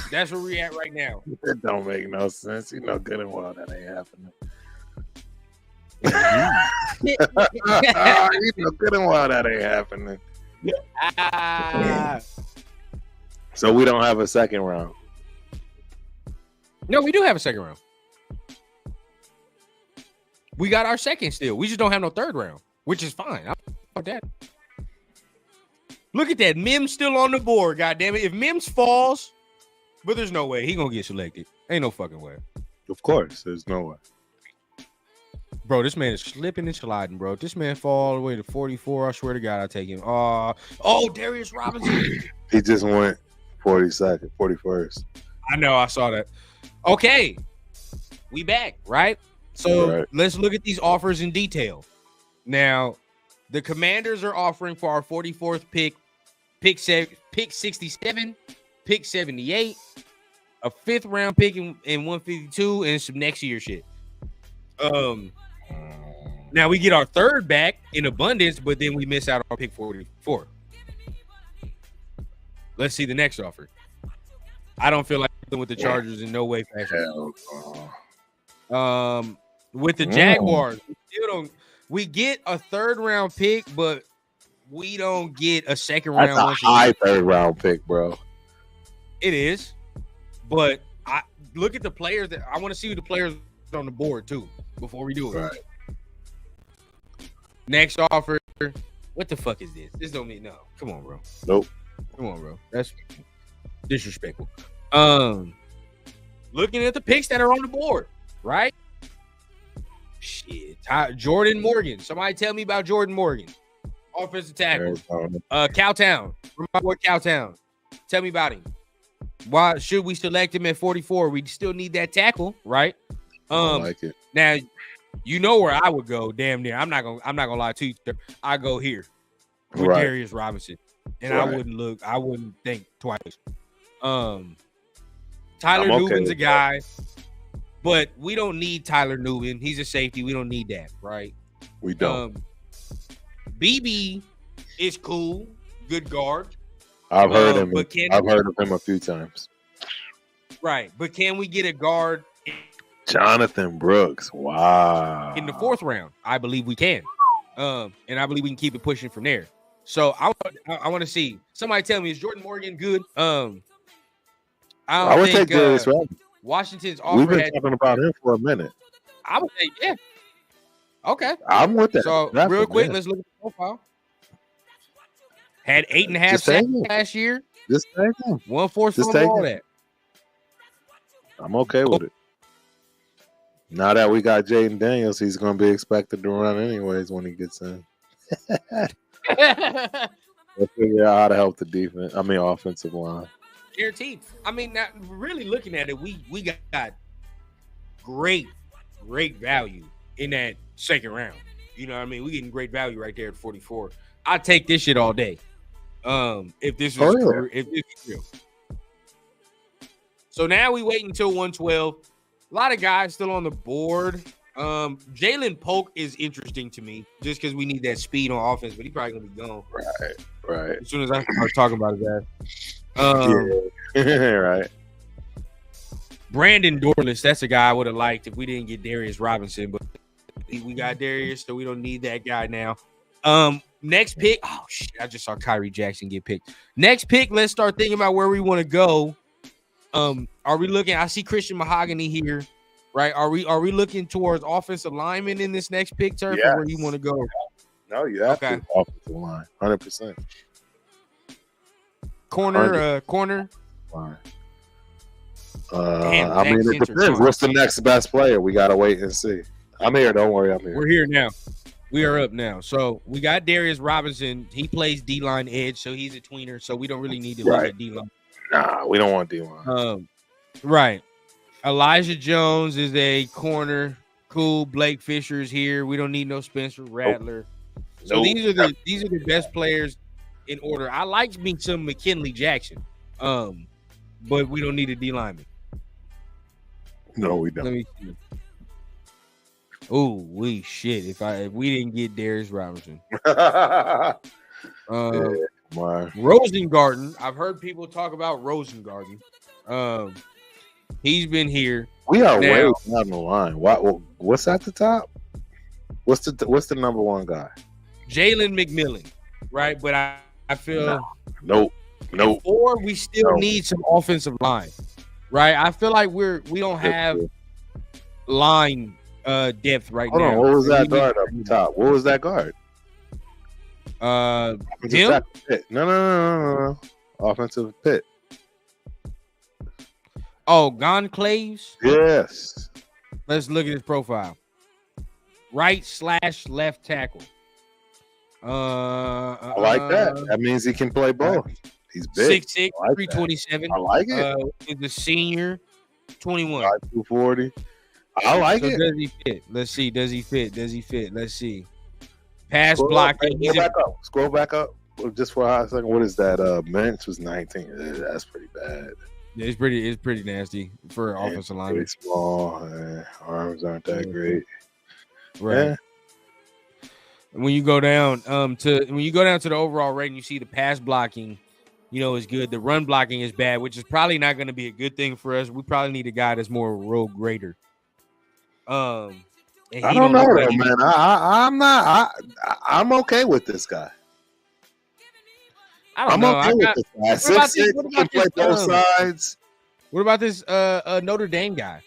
That's where we at right now. That don't make no sense. You know good and well that ain't happening. You know good and well that ain't happening. So we don't have a second round. No, we do have a second round. We got our second still. We just don't have no third round, which is fine. How about that? Look at that. Mims still on the board, goddammit. If Mims falls, but there's no way he gonna get selected. Ain't no fucking way. Of course, there's no way. Bro, this man is slipping and sliding, bro. If this man fall all the way to 44, I swear to God, I'll take him. Oh, Darius Robinson. He just went 42nd, 41st. I know, I saw that. Okay. We back, right? So Let's look at these offers in detail. Now, the Commanders are offering for our 44th pick 67, pick 78, a 5th round pick in 152, and some next year shit. Now we get our third back in abundance, but then we miss out on pick 44. Let's see the next offer. I don't feel like dealing with the Chargers in no way, fashion. With the Jaguars, we get a 3rd round pick, but we don't get a 2nd round. That's a high 3rd round pick, bro. It is, but I look at the players that I want to see who the players on the board too before we do it. Right. Next offer. What the fuck is this? This don't mean no. Come on, bro. Nope. Come on, bro. That's disrespectful. Looking at the picks that are on the board, right? Shit. Jordan Morgan. Somebody tell me about Jordan Morgan. Offensive tackle. Cowtown. My boy Cowtown. Tell me about him. Why should we select him at 44? We still need that tackle, right? I like it. Now, you know where I would go. Damn near. I'm not gonna lie to you. I go here with Right. Darius Robinson, and I wouldn't think twice. Tyler I'm okay Nubin's a with guy, but we don't need Tyler Nubin. He's a safety. We don't need that, right? We don't. BB is cool, good guard. I've heard him. But I've heard of him a few times. Right, but can we get a guard Jonathan Brooks? Wow. in the 4th round? I believe we can, and I believe we can keep it pushing from there. So I want to see somebody tell me, is Jordan Morgan good? I would take Darius Robinson. Washington's offer. We've been talking about him for a minute. I would say yeah. Okay, I'm with that. So real quick, let's look at the profile. Had 8.5 sacks last year. Just take him. 1 forced fumble, all that. I'm okay with it. Now that we got Jaden Daniels, he's going to be expected to run anyways when he gets in. We'll figure out how to help the offensive line. Guaranteed. I mean, not really looking at it, we got great value in that 2nd round. You know what I mean? We getting great value right there at 44. I take this shit all day. If this is real. So now we wait until 112. A lot of guys still on the board. Jalen Polk is interesting to me just because we need that speed on offense, but he's probably gonna be gone. Right. As soon as I start talking about that. Right. Brandon Dorless, that's a guy I would have liked if we didn't get Darius Robinson, but we got Darius, so we don't need that guy now. Next pick. Oh shit! I just saw Kyrie Jackson get picked. Next pick. Let's start thinking about where we want to go. Are we looking? I see Christian Mahogany here, right? Are we looking towards offensive linemen in this next pick, Turf? Or where you want to go? No, you have to offensive line, 100%. Corner. Line. I mean, it depends. What's the next best player? We gotta wait and see. I'm here. Don't worry, I'm here. We're here now. We are up now. So we got Darius Robinson. He plays D-line edge, so he's a tweener. So we don't really need to look at D-line. Nah, we don't want D-line. Right. Elijah Jones is a corner. Cool. Blake Fisher's here. We don't need no Spencer Rattler. So these are the best players in order. I like me some McKinley Jackson. But we don't need a D-lineman. No, we don't. Let me see. Oh, shit. If we didn't get Darius Robinson. Rosengarten. I've heard people talk about Rosengarten. He's been here. We are way down the line. What's at the top? What's the number one guy? Jalen McMillan, right? But I feel nope. Or we still need some offensive line, right? I feel like we don't have line depth right now. Hold on, what was that guard up top? What was that guard? Him? No. Offensive pit. Oh, Gonclaves? Yes. Let's look at his profile. Right/left tackle. I like that. That means he can play both. He's big. 6'6", 327. I like it. He's a senior, 21. 240. I like it. Does he fit? Let's see. Does he fit? Let's see. Pass blocking. Scroll back up just for a second. What is that? Bench was 19. That's pretty bad. Yeah, it's pretty nasty for an offensive line. Pretty small. Arms aren't that great. Right. Yeah. When you go down to the overall rating, you see the pass blocking, is good. The run blocking is bad, which is probably not going to be a good thing for us. We probably need a guy that's more road grader. I don't know, man. I'm not. I'm okay with this guy. I'm okay with this guy. 6'6", can play both sides. What about this Notre Dame guy?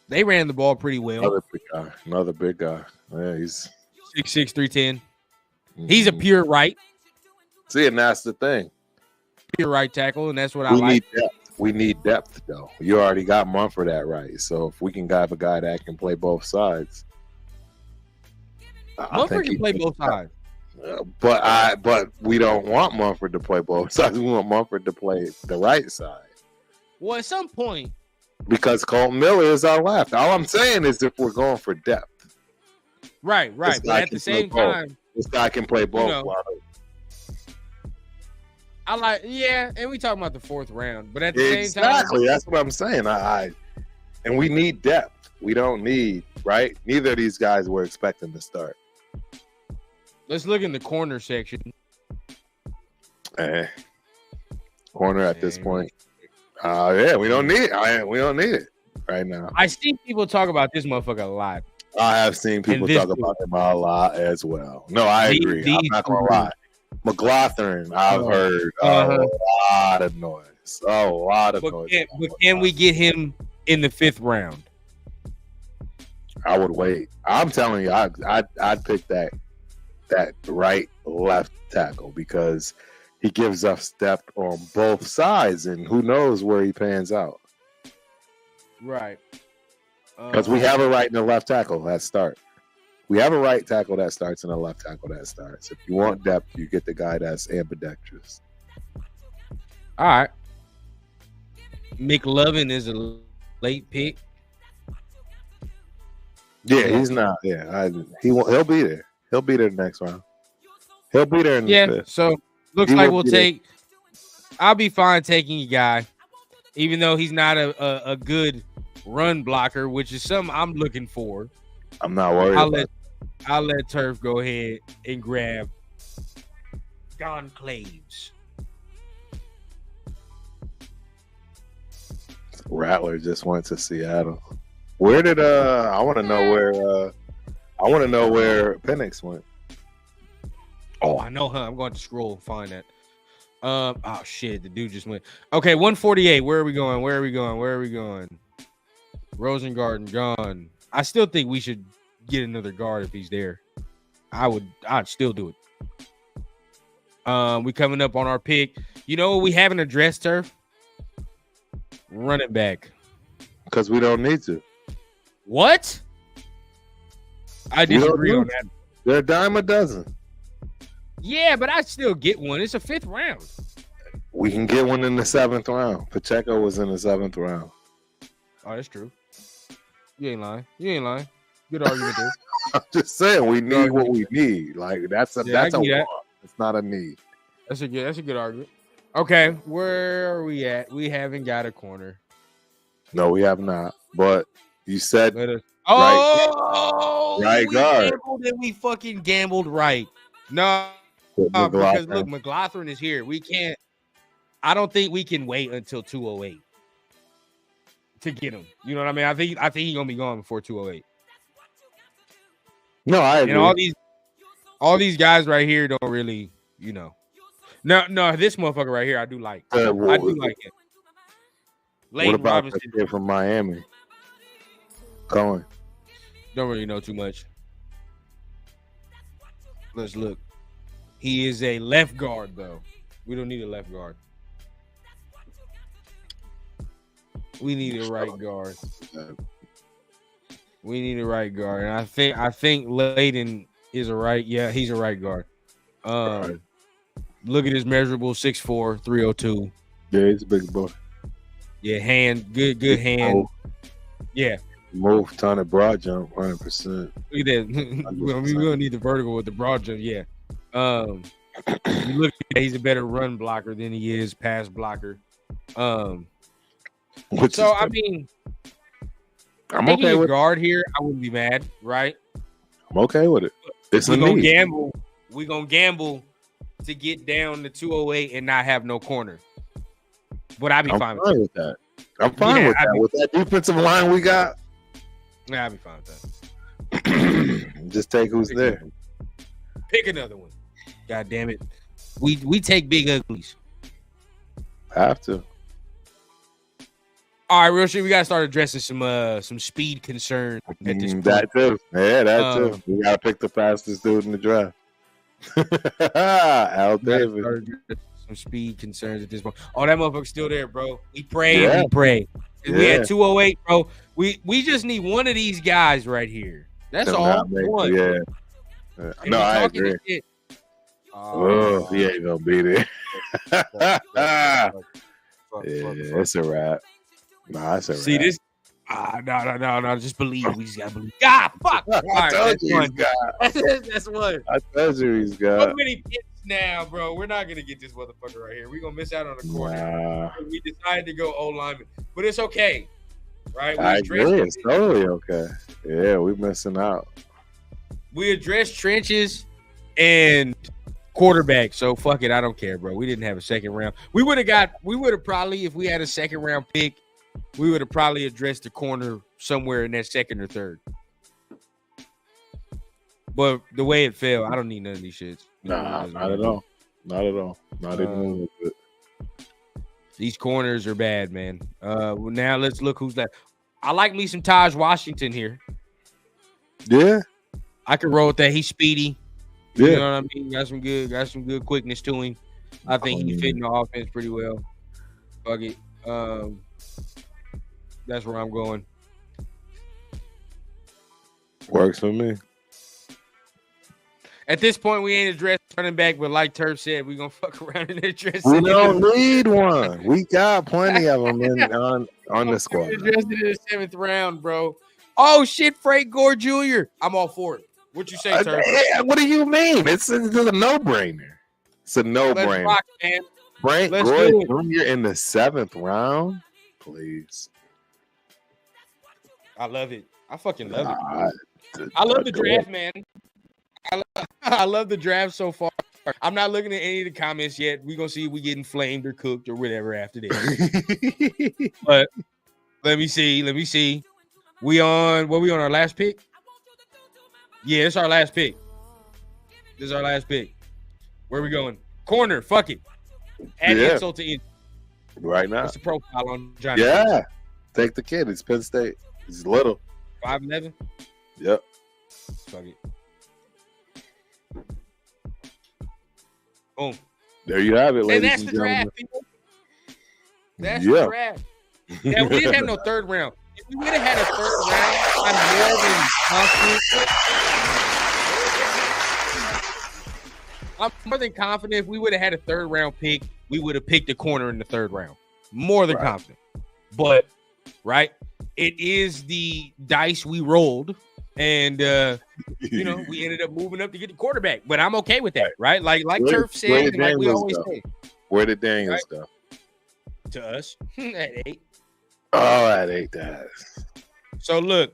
They ran the ball pretty well. Another big guy. Yeah, he's 6'6", 310. He's a pure right. See, and that's the thing. Pure right tackle, and that's what I like. Need depth. We need depth, though. You already got Mumford at right. So if we can have a guy that can play both sides. Mumford can play both sides. But we don't want Mumford to play both sides. We want Mumford to play the right side. Well, at some point, because Colton Miller is our left. All I'm saying is if we're going for depth. Right. But at the same time, this guy can play both. You know, I like, and we talking about the 4th round, but at the same time, exactly, that's what I'm saying. And we need depth. We don't need, right? Neither of these guys were expecting to start. Let's look in the corner section. Corner at this point. We don't need it. We don't need it right now. I see people talk about this motherfucker a lot. I have seen people talk about him a lot as well. No, I agree. I'm not gonna lie. McLaughlin, I've heard a lot of noise. But can we get him in the 5th round? I would wait. I'm telling you, I'd pick that right left tackle because he gives us depth on both sides, and who knows where he pans out. Right. Because we have a right and a left tackle that start. We have a right tackle that starts and a left tackle that starts. If you want depth, you get the guy that's ambidextrous. All right. McLovin is a late pick. Yeah, he's not. Yeah, he'll be there. He'll be there next round. He'll be there in the 5th. So looks like we'll take. I'll be fine taking a guy, even though he's not a good run blocker, which is something I'm looking for. I'm not worried. I'll let Turf go ahead and grab Don Claves. Rattler just went to Seattle. Where did I want to know where Penix went. Oh, I know, huh? I'm going to scroll and find that. Oh shit, the dude just went. Okay, 148. Where are we going? Rosengarten gone. I still think we should get another guard if he's there. I'd still do it. We coming up on our pick. You know what we haven't addressed, Turf? Running back. Because we don't need to. What? I disagree on that. They're a dime a dozen. Yeah, but I'd still get one. It's a 5th round. We can get one in the 7th round. Pacheco was in the 7th round. Oh, that's true. You ain't lying. Good argument there. I'm just saying we need what we need. Like that's a want. It's not a need. That's a good argument. Okay, where are we at? We haven't got a corner. No, we have not. But you said right guard. Gambled and we fucking gambled right. No, because look, McLaughlin is here. We can't. I don't think we can wait until 208 to get him. You know what I mean? I think he's gonna be gone before 208. No, I agree. And all these guys right here don't really, you know. No, this motherfucker right here, I do like. I do like it. What about the kid from Miami? Cohen. Don't really know too much. Let's look. He is a left guard, though. We don't need a left guard. We need a right guard. We need a right guard. And I think Layden is a right. Yeah, he's a right guard. Right. Look at his measurable 6'4", 302. Yeah, he's a big boy. Yeah, good hand. Yeah. Move, ton of broad jump, 100%. Look at that. We're gonna need the vertical with the broad jump. Yeah. You look at that, he's a better run blocker than he is pass blocker. I mean, I'm okay with guard here. I wouldn't be mad, right? I'm okay with it. We're gonna gamble. We're gonna gamble to get down to 208 and not have no corner. But I'd be fine with that. I'm fine with that. With that defensive line we got. Yeah, I'd be fine with that. Just take who's there. Pick another one. God damn it. We take big uglies. Have to. All right, real shit. We gotta start addressing some speed concern at this point. That too. Yeah, that too. We gotta pick the fastest dude in the draft. Al Davis. Some speed concerns at this point. Oh, that motherfucker's still there, bro. We pray and we pray. Yeah. We had 208, bro. We just need one of these guys right here. That's all. Yeah. No, I agree. Oh, he ain't gonna be there. Yeah, it's a wrap. Nah, it's a wrap. See this? No. Just believe. We just gotta believe. God, fuck. All right, told you he's got. That's one. I told you he's got. So many picks now, bro. We're not gonna get this motherfucker right here. We're gonna miss out on the corner. Nah. We decided to go O lineman, but it's okay, right? I agree. It's totally okay. Yeah, we're missing out. We addressed trenches and quarterback, so fuck it. I don't care, bro. We didn't have a second round. We would have probably, if we had a second round pick, we would have probably addressed the corner somewhere in that second or third. But the way it fell, I don't need none of these shits. Nah, not at all. Not at all. Not even a little bit. These corners are bad, man. Well, now let's look who's left. I like me some Taj Washington here. Yeah. I can roll with that. He's speedy. Yeah. You know what I mean? Got some good quickness to him. I think he fit in the offense pretty well. Fuck it. That's where I'm going. Works for me. At this point, we ain't addressed running back, but like Turf said, we're gonna fuck around and address We it. don't need one. We got plenty of them on the squad. Addressed it in the 7th round, bro. Oh shit, Frank Gore Jr. I'm all for it. What you say, Turf? What do you mean? It's a no-brainer. It's a Let's no-brainer. rock, man. Frank Let's Gore do it. Jr. in the 7th round, please. I love it. I fucking love it. God. I love the draft, man. I love the draft so far. I'm not looking at any of the comments yet. We're gonna see if we getting flamed or cooked or whatever after this. But let me see. We on our last pick? Yeah, it's our last pick. This is our last pick. Where we going? Corner, fuck it. Add insult to injury. Right now. What's the profile on Johnny? Yeah. Take the kid. It's Penn State. He's little. 5'11". Yep. Fuck it. Boom. There you have it, And ladies that's and the draft, gentlemen. people. That's the draft. Yeah, we didn't have no third round. If we would have had a third round, I'm more than confident if we would have had a third round pick, we would have picked a corner in the third round. More than confident. But, right, it is the dice we rolled. And, we ended up moving up to get the quarterback. But I'm okay with that, right? Like Turf said, and like we always say. Where did Daniels go? To us at 8. Oh, at 8, guys. So, look.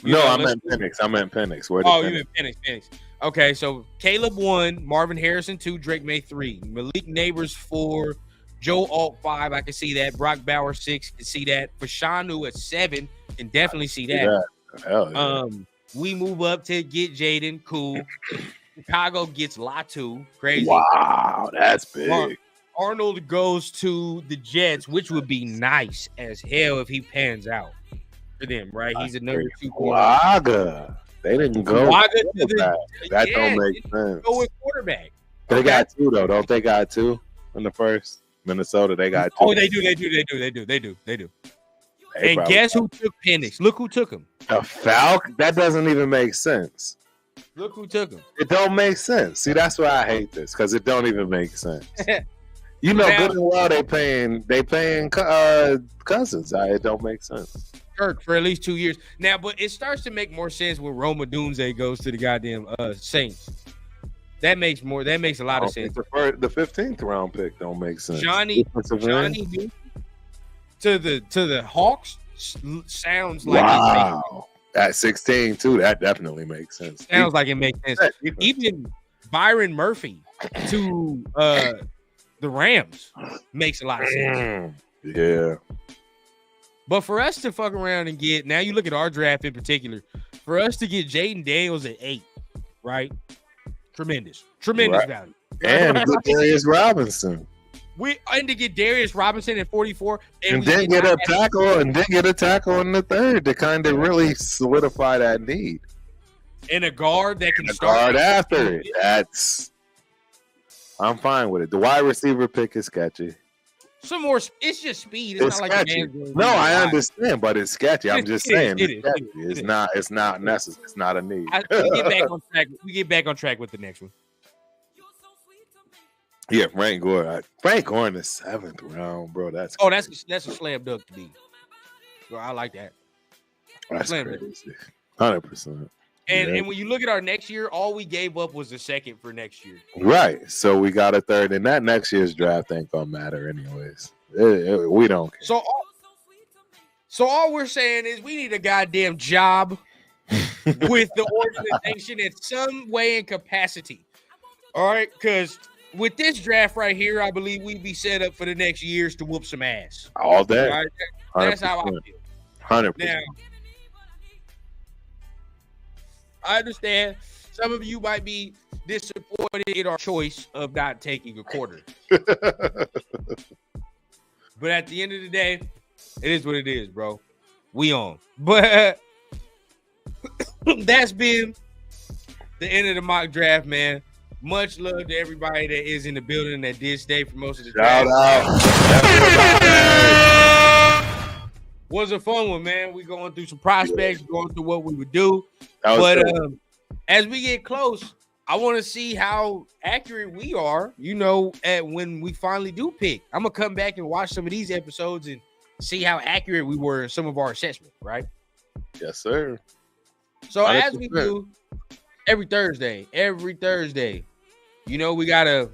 I meant Penix. Where did you meant Penix. Okay, so Caleb 1, Marvin Harrison 2, Drake May 3, Malik Neighbors 4, Joe Alt 5, I can see that. Brock Bauer 6, can see that. Fashanu at 7, can definitely see that. Hell yeah. We move up to get Jaden, cool. Chicago gets Latu, crazy. Wow, that's big. Arnold goes to the Jets, which would be nice as hell if he pans out for them, right? He's a number 2 quarterback. They didn't go. That don't make sense. Go with quarterback. They got 2 though, don't they? Got 2 in the first. Minnesota, they got 2. Oh, they do. And guess who took Penix? Look who took him. A Falcon? That doesn't even make sense. Look who took him. It don't make sense. See, that's why I hate this, because it don't even make sense. You know, good and well they paying Cousins. It don't make sense. Kirk for at least 2 years now, but it starts to make more sense when Roma Dunze goes to the goddamn Saints. That makes a lot of sense. The 15th round pick don't make sense. Johnny to the Hawks sounds like at 16 too. That definitely makes sense. Sounds like it makes sense. Even Byron Murphy to the Rams makes a lot of sense. Yeah. But for us to fuck around and get, now you look at our draft in particular, for us to get Jaden Daniels at 8, right? Tremendous value. And get Darius Robinson. And to get Darius Robinson at 44. And then get a tackle in the 3rd to kind of really solidify that need. And a guard that can start after it. I'm fine with it. The wide receiver pick is sketchy. Some more. It's just speed. It's not sketchy. Like no, I understand, but it's sketchy. I'm just saying, it's not necessary. It's not a need. We get back on track with the next one. Yeah, Frank Gore. Frank Gore in the 7th round, bro. That's that's a slam dunk to me. Bro, I like that. That's Slam crazy. 100%. And when you look at our next year, all we gave up was a second for next year. Right. So we got a third, and that next year's draft ain't gonna matter anyways. We don't care. So all we're saying is we need a goddamn job with the organization in some way and capacity. All right, because with this draft right here, I believe we'd be set up for the next years to whoop some ass. All day. Right? That's how I feel. 100%. Now, I understand some of you might be disappointed in our choice of not taking a quarter. But at the end of the day, it is what it is, bro. We on. But that's been the end of the mock draft, man. Much love to everybody that is in the building that did stay for most of the draft. Was a fun one, man. We going through some prospects, going through what we would do. But as we get close, I want to see how accurate we are, at when we finally do pick. I'm going to come back and watch some of these episodes and see how accurate we were in some of our assessment, right? Yes, sir. So 100%. As we do every Thursday, we got to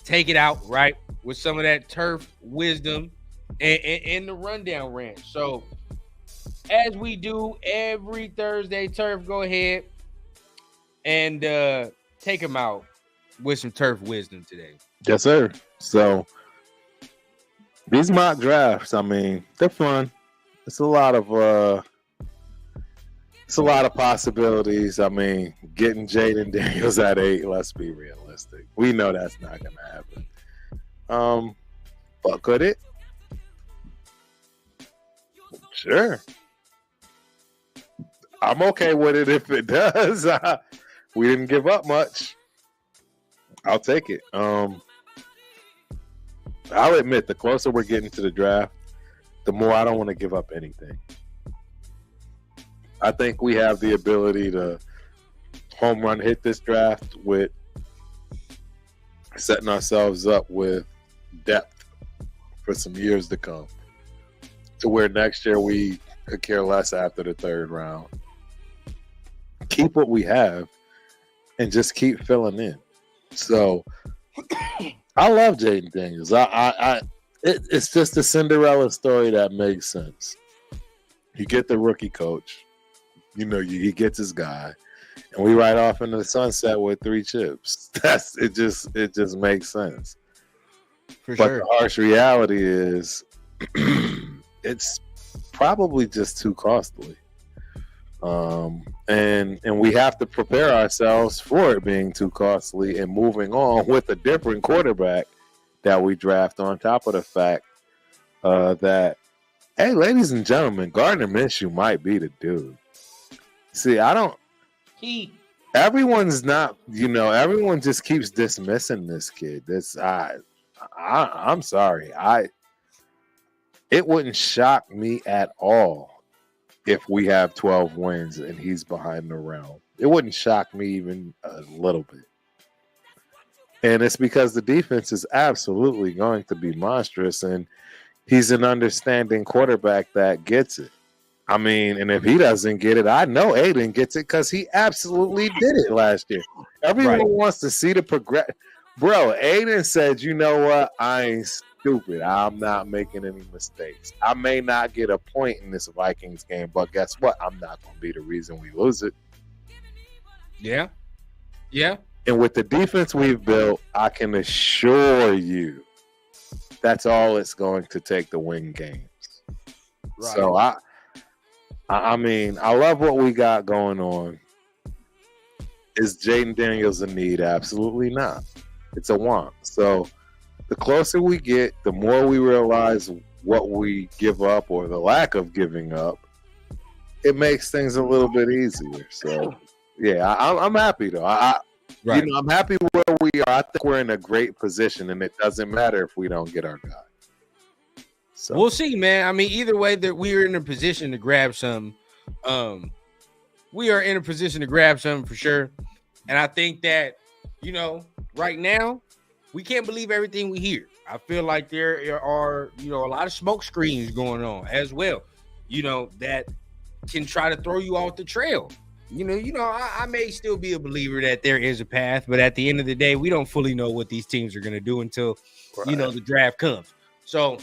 take it out, right, with some of that turf wisdom and the rundown rant. So as we do every Thursday, Turf, go ahead and take them out with some turf wisdom today. Yes, sir. So these mock drafts, I mean, they're fun. It's a lot of possibilities. I mean, getting Jaden Daniels at 8, let's be realistic. We know that's not gonna happen. But could it? Sure. I'm okay with it if it does. We didn't give up much. I'll take it. I'll admit, the closer we're getting to the draft, the more I don't want to give up anything. I think we have the ability to home run hit this draft with setting ourselves up with depth for some years to come, to where next year we could care less after the 3rd round. Keep what we have and just keep filling in. So I love Jaden Daniels. It's just a Cinderella story that makes sense. You get the rookie coach, he gets his guy, and we ride off into the sunset with 3 chips. It just makes sense. But sure. The harsh reality is it's probably just too costly. And we have to prepare ourselves for it being too costly and moving on with a different quarterback that we draft, on top of the fact that, hey, ladies and gentlemen, Gardner Minshew might be the dude. See, everyone's not, everyone just keeps dismissing this kid. I'm sorry. It wouldn't shock me at all if we have 12 wins and he's behind the realm. It wouldn't shock me even a little bit. And it's because the defense is absolutely going to be monstrous, and he's an understanding quarterback that gets it. I mean, and if he doesn't get it, I know Aiden gets it because he absolutely did it last year. Everyone wants to see the progress. Bro, Aiden said, you know what? I ain't stupid. I'm not making any mistakes. I may not get a point in this Vikings game, but guess what? I'm not going to be the reason we lose it. Yeah. Yeah. And with the defense we've built, I can assure you that's all it's going to take to win games. Right. So I mean, I love what we got going on. Is Jaden Daniels a need? Absolutely not. It's a want. So the closer we get, the more we realize what we give up or the lack of giving up. It makes things a little bit easier. So, yeah, I'm happy, though. I'm happy where we are. I think we're in a great position, and it doesn't matter if we don't get our guy. So we'll see, man. I mean, either way, that we are in a position to grab some. We are in a position to grab something for sure. And I think that, right now, we can't believe everything we hear. I feel like there are, a lot of smoke screens going on as well, that can try to throw you off the trail. I may still be a believer that there is a path, but at the end of the day, we don't fully know what these teams are going to do until, the draft comes. So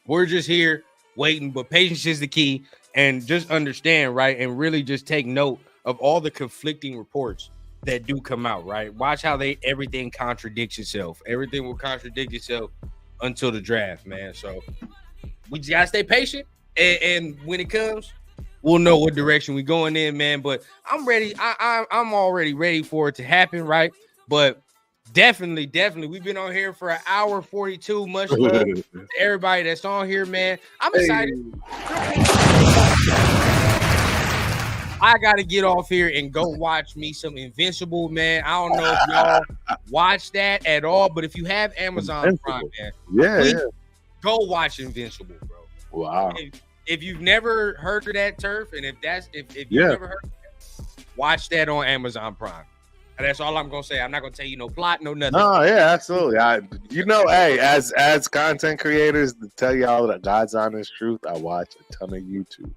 we're just here waiting, but patience is the key. And just understand, right? And really just take note of all the conflicting reports that do come out, right? Watch how everything contradicts itself. Everything will contradict itself until the draft, man. So we just gotta stay patient, and when it comes, we'll know what direction we're going in, man. But I'm ready. I'm already ready for it to happen, right? But definitely, we've been on here for an hour 42. Much love to everybody that's on here, man. I'm excited. I gotta get off here and go watch me some Invincible, man. I don't know if y'all watch that at all, but if you have Amazon Prime, man, please go watch Invincible, bro. Wow. If you've never heard of that, Turf, and if you've never heard of that, watch that on Amazon Prime. And that's all I'm gonna say. I'm not gonna tell you no plot, no nothing. No, yeah, absolutely. Hey, as content creators, to tell y'all the God's honest truth, I watch a ton of YouTube.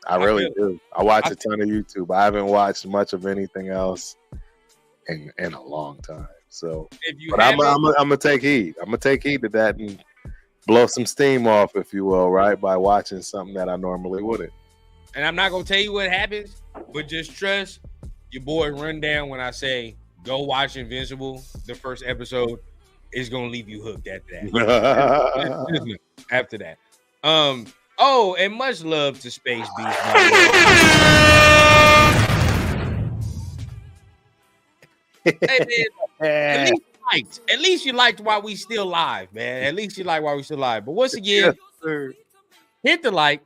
I really do. I watch a ton of YouTube. I haven't watched much of anything else in a long time. So, I'm gonna take heed. I'm gonna take heed to that and blow some steam off, if you will, right, by watching something that I normally wouldn't. And I'm not gonna tell you what happens, but just trust your boy Rundown when I say go watch Invincible. The first episode is gonna leave you hooked after that. After that. Oh, and much love to Space Beast. Hey man, at least you liked while we still live, man. At least you like while we still live. But once again, hit the like,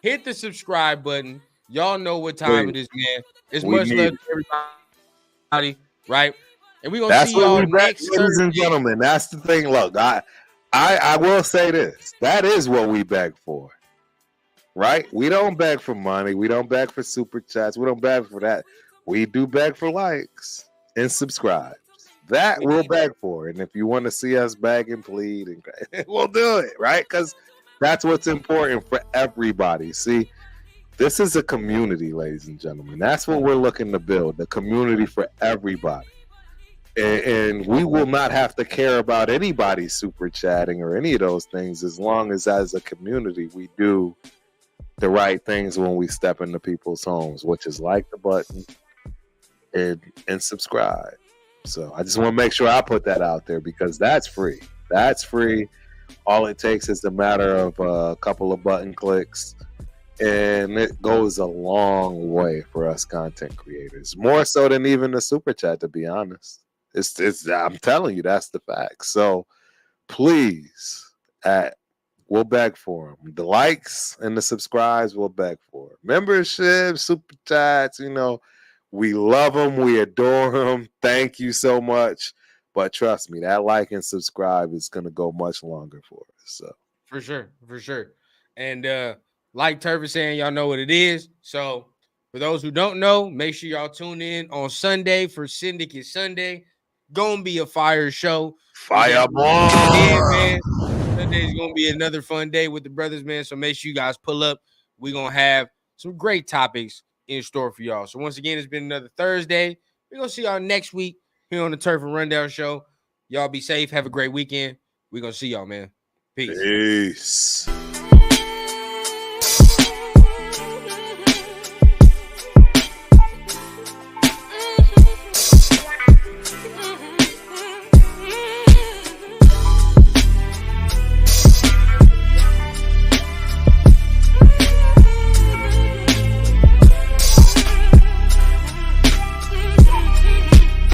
hit the subscribe button. Y'all know what time it is, man. It's much love to everybody, right? And we're gonna see y'all next Thursday. Ladies and gentlemen, that's the thing. Look, I will say this. That is what we beg for. Right? We don't beg for money. We don't beg for super chats. We don't beg for that. We do beg for likes and subscribes. That we'll beg for. And if you want to see us beg and plead, we'll do it, right? Because that's what's important for everybody. See, this is a community, ladies and gentlemen. That's what we're looking to build, the community for everybody. And we will not have to care about anybody super chatting or any of those things as long as a community we do the right things when we step into people's homes, which is like the button and subscribe. So I just want to make sure I put that out there because that's free. That's free. All it takes is a matter of a couple of button clicks, and it goes a long way for us content creators, more so than even the super chat, to be honest. I'm telling you, that's the fact. So please, we'll beg for them. The likes and the subscribes, we'll beg for. Membership, super chats, we love them. We adore them. Thank you so much. But trust me, that like and subscribe is going to go much longer for us. So for sure. And like Turf is saying, y'all know what it is. So for those who don't know, make sure y'all tune in on Sunday for Syndicate Sunday. Gonna be a fire show. Fireball. Man. Sunday's gonna be another fun day with the brothers, man. So make sure you guys pull up. We're gonna have some great topics in store for y'all. So once again, it's been another Thursday. We're gonna see y'all next week here on the Turf and Rundown Show. Y'all be safe. Have a great weekend. We're gonna see y'all, man. Peace.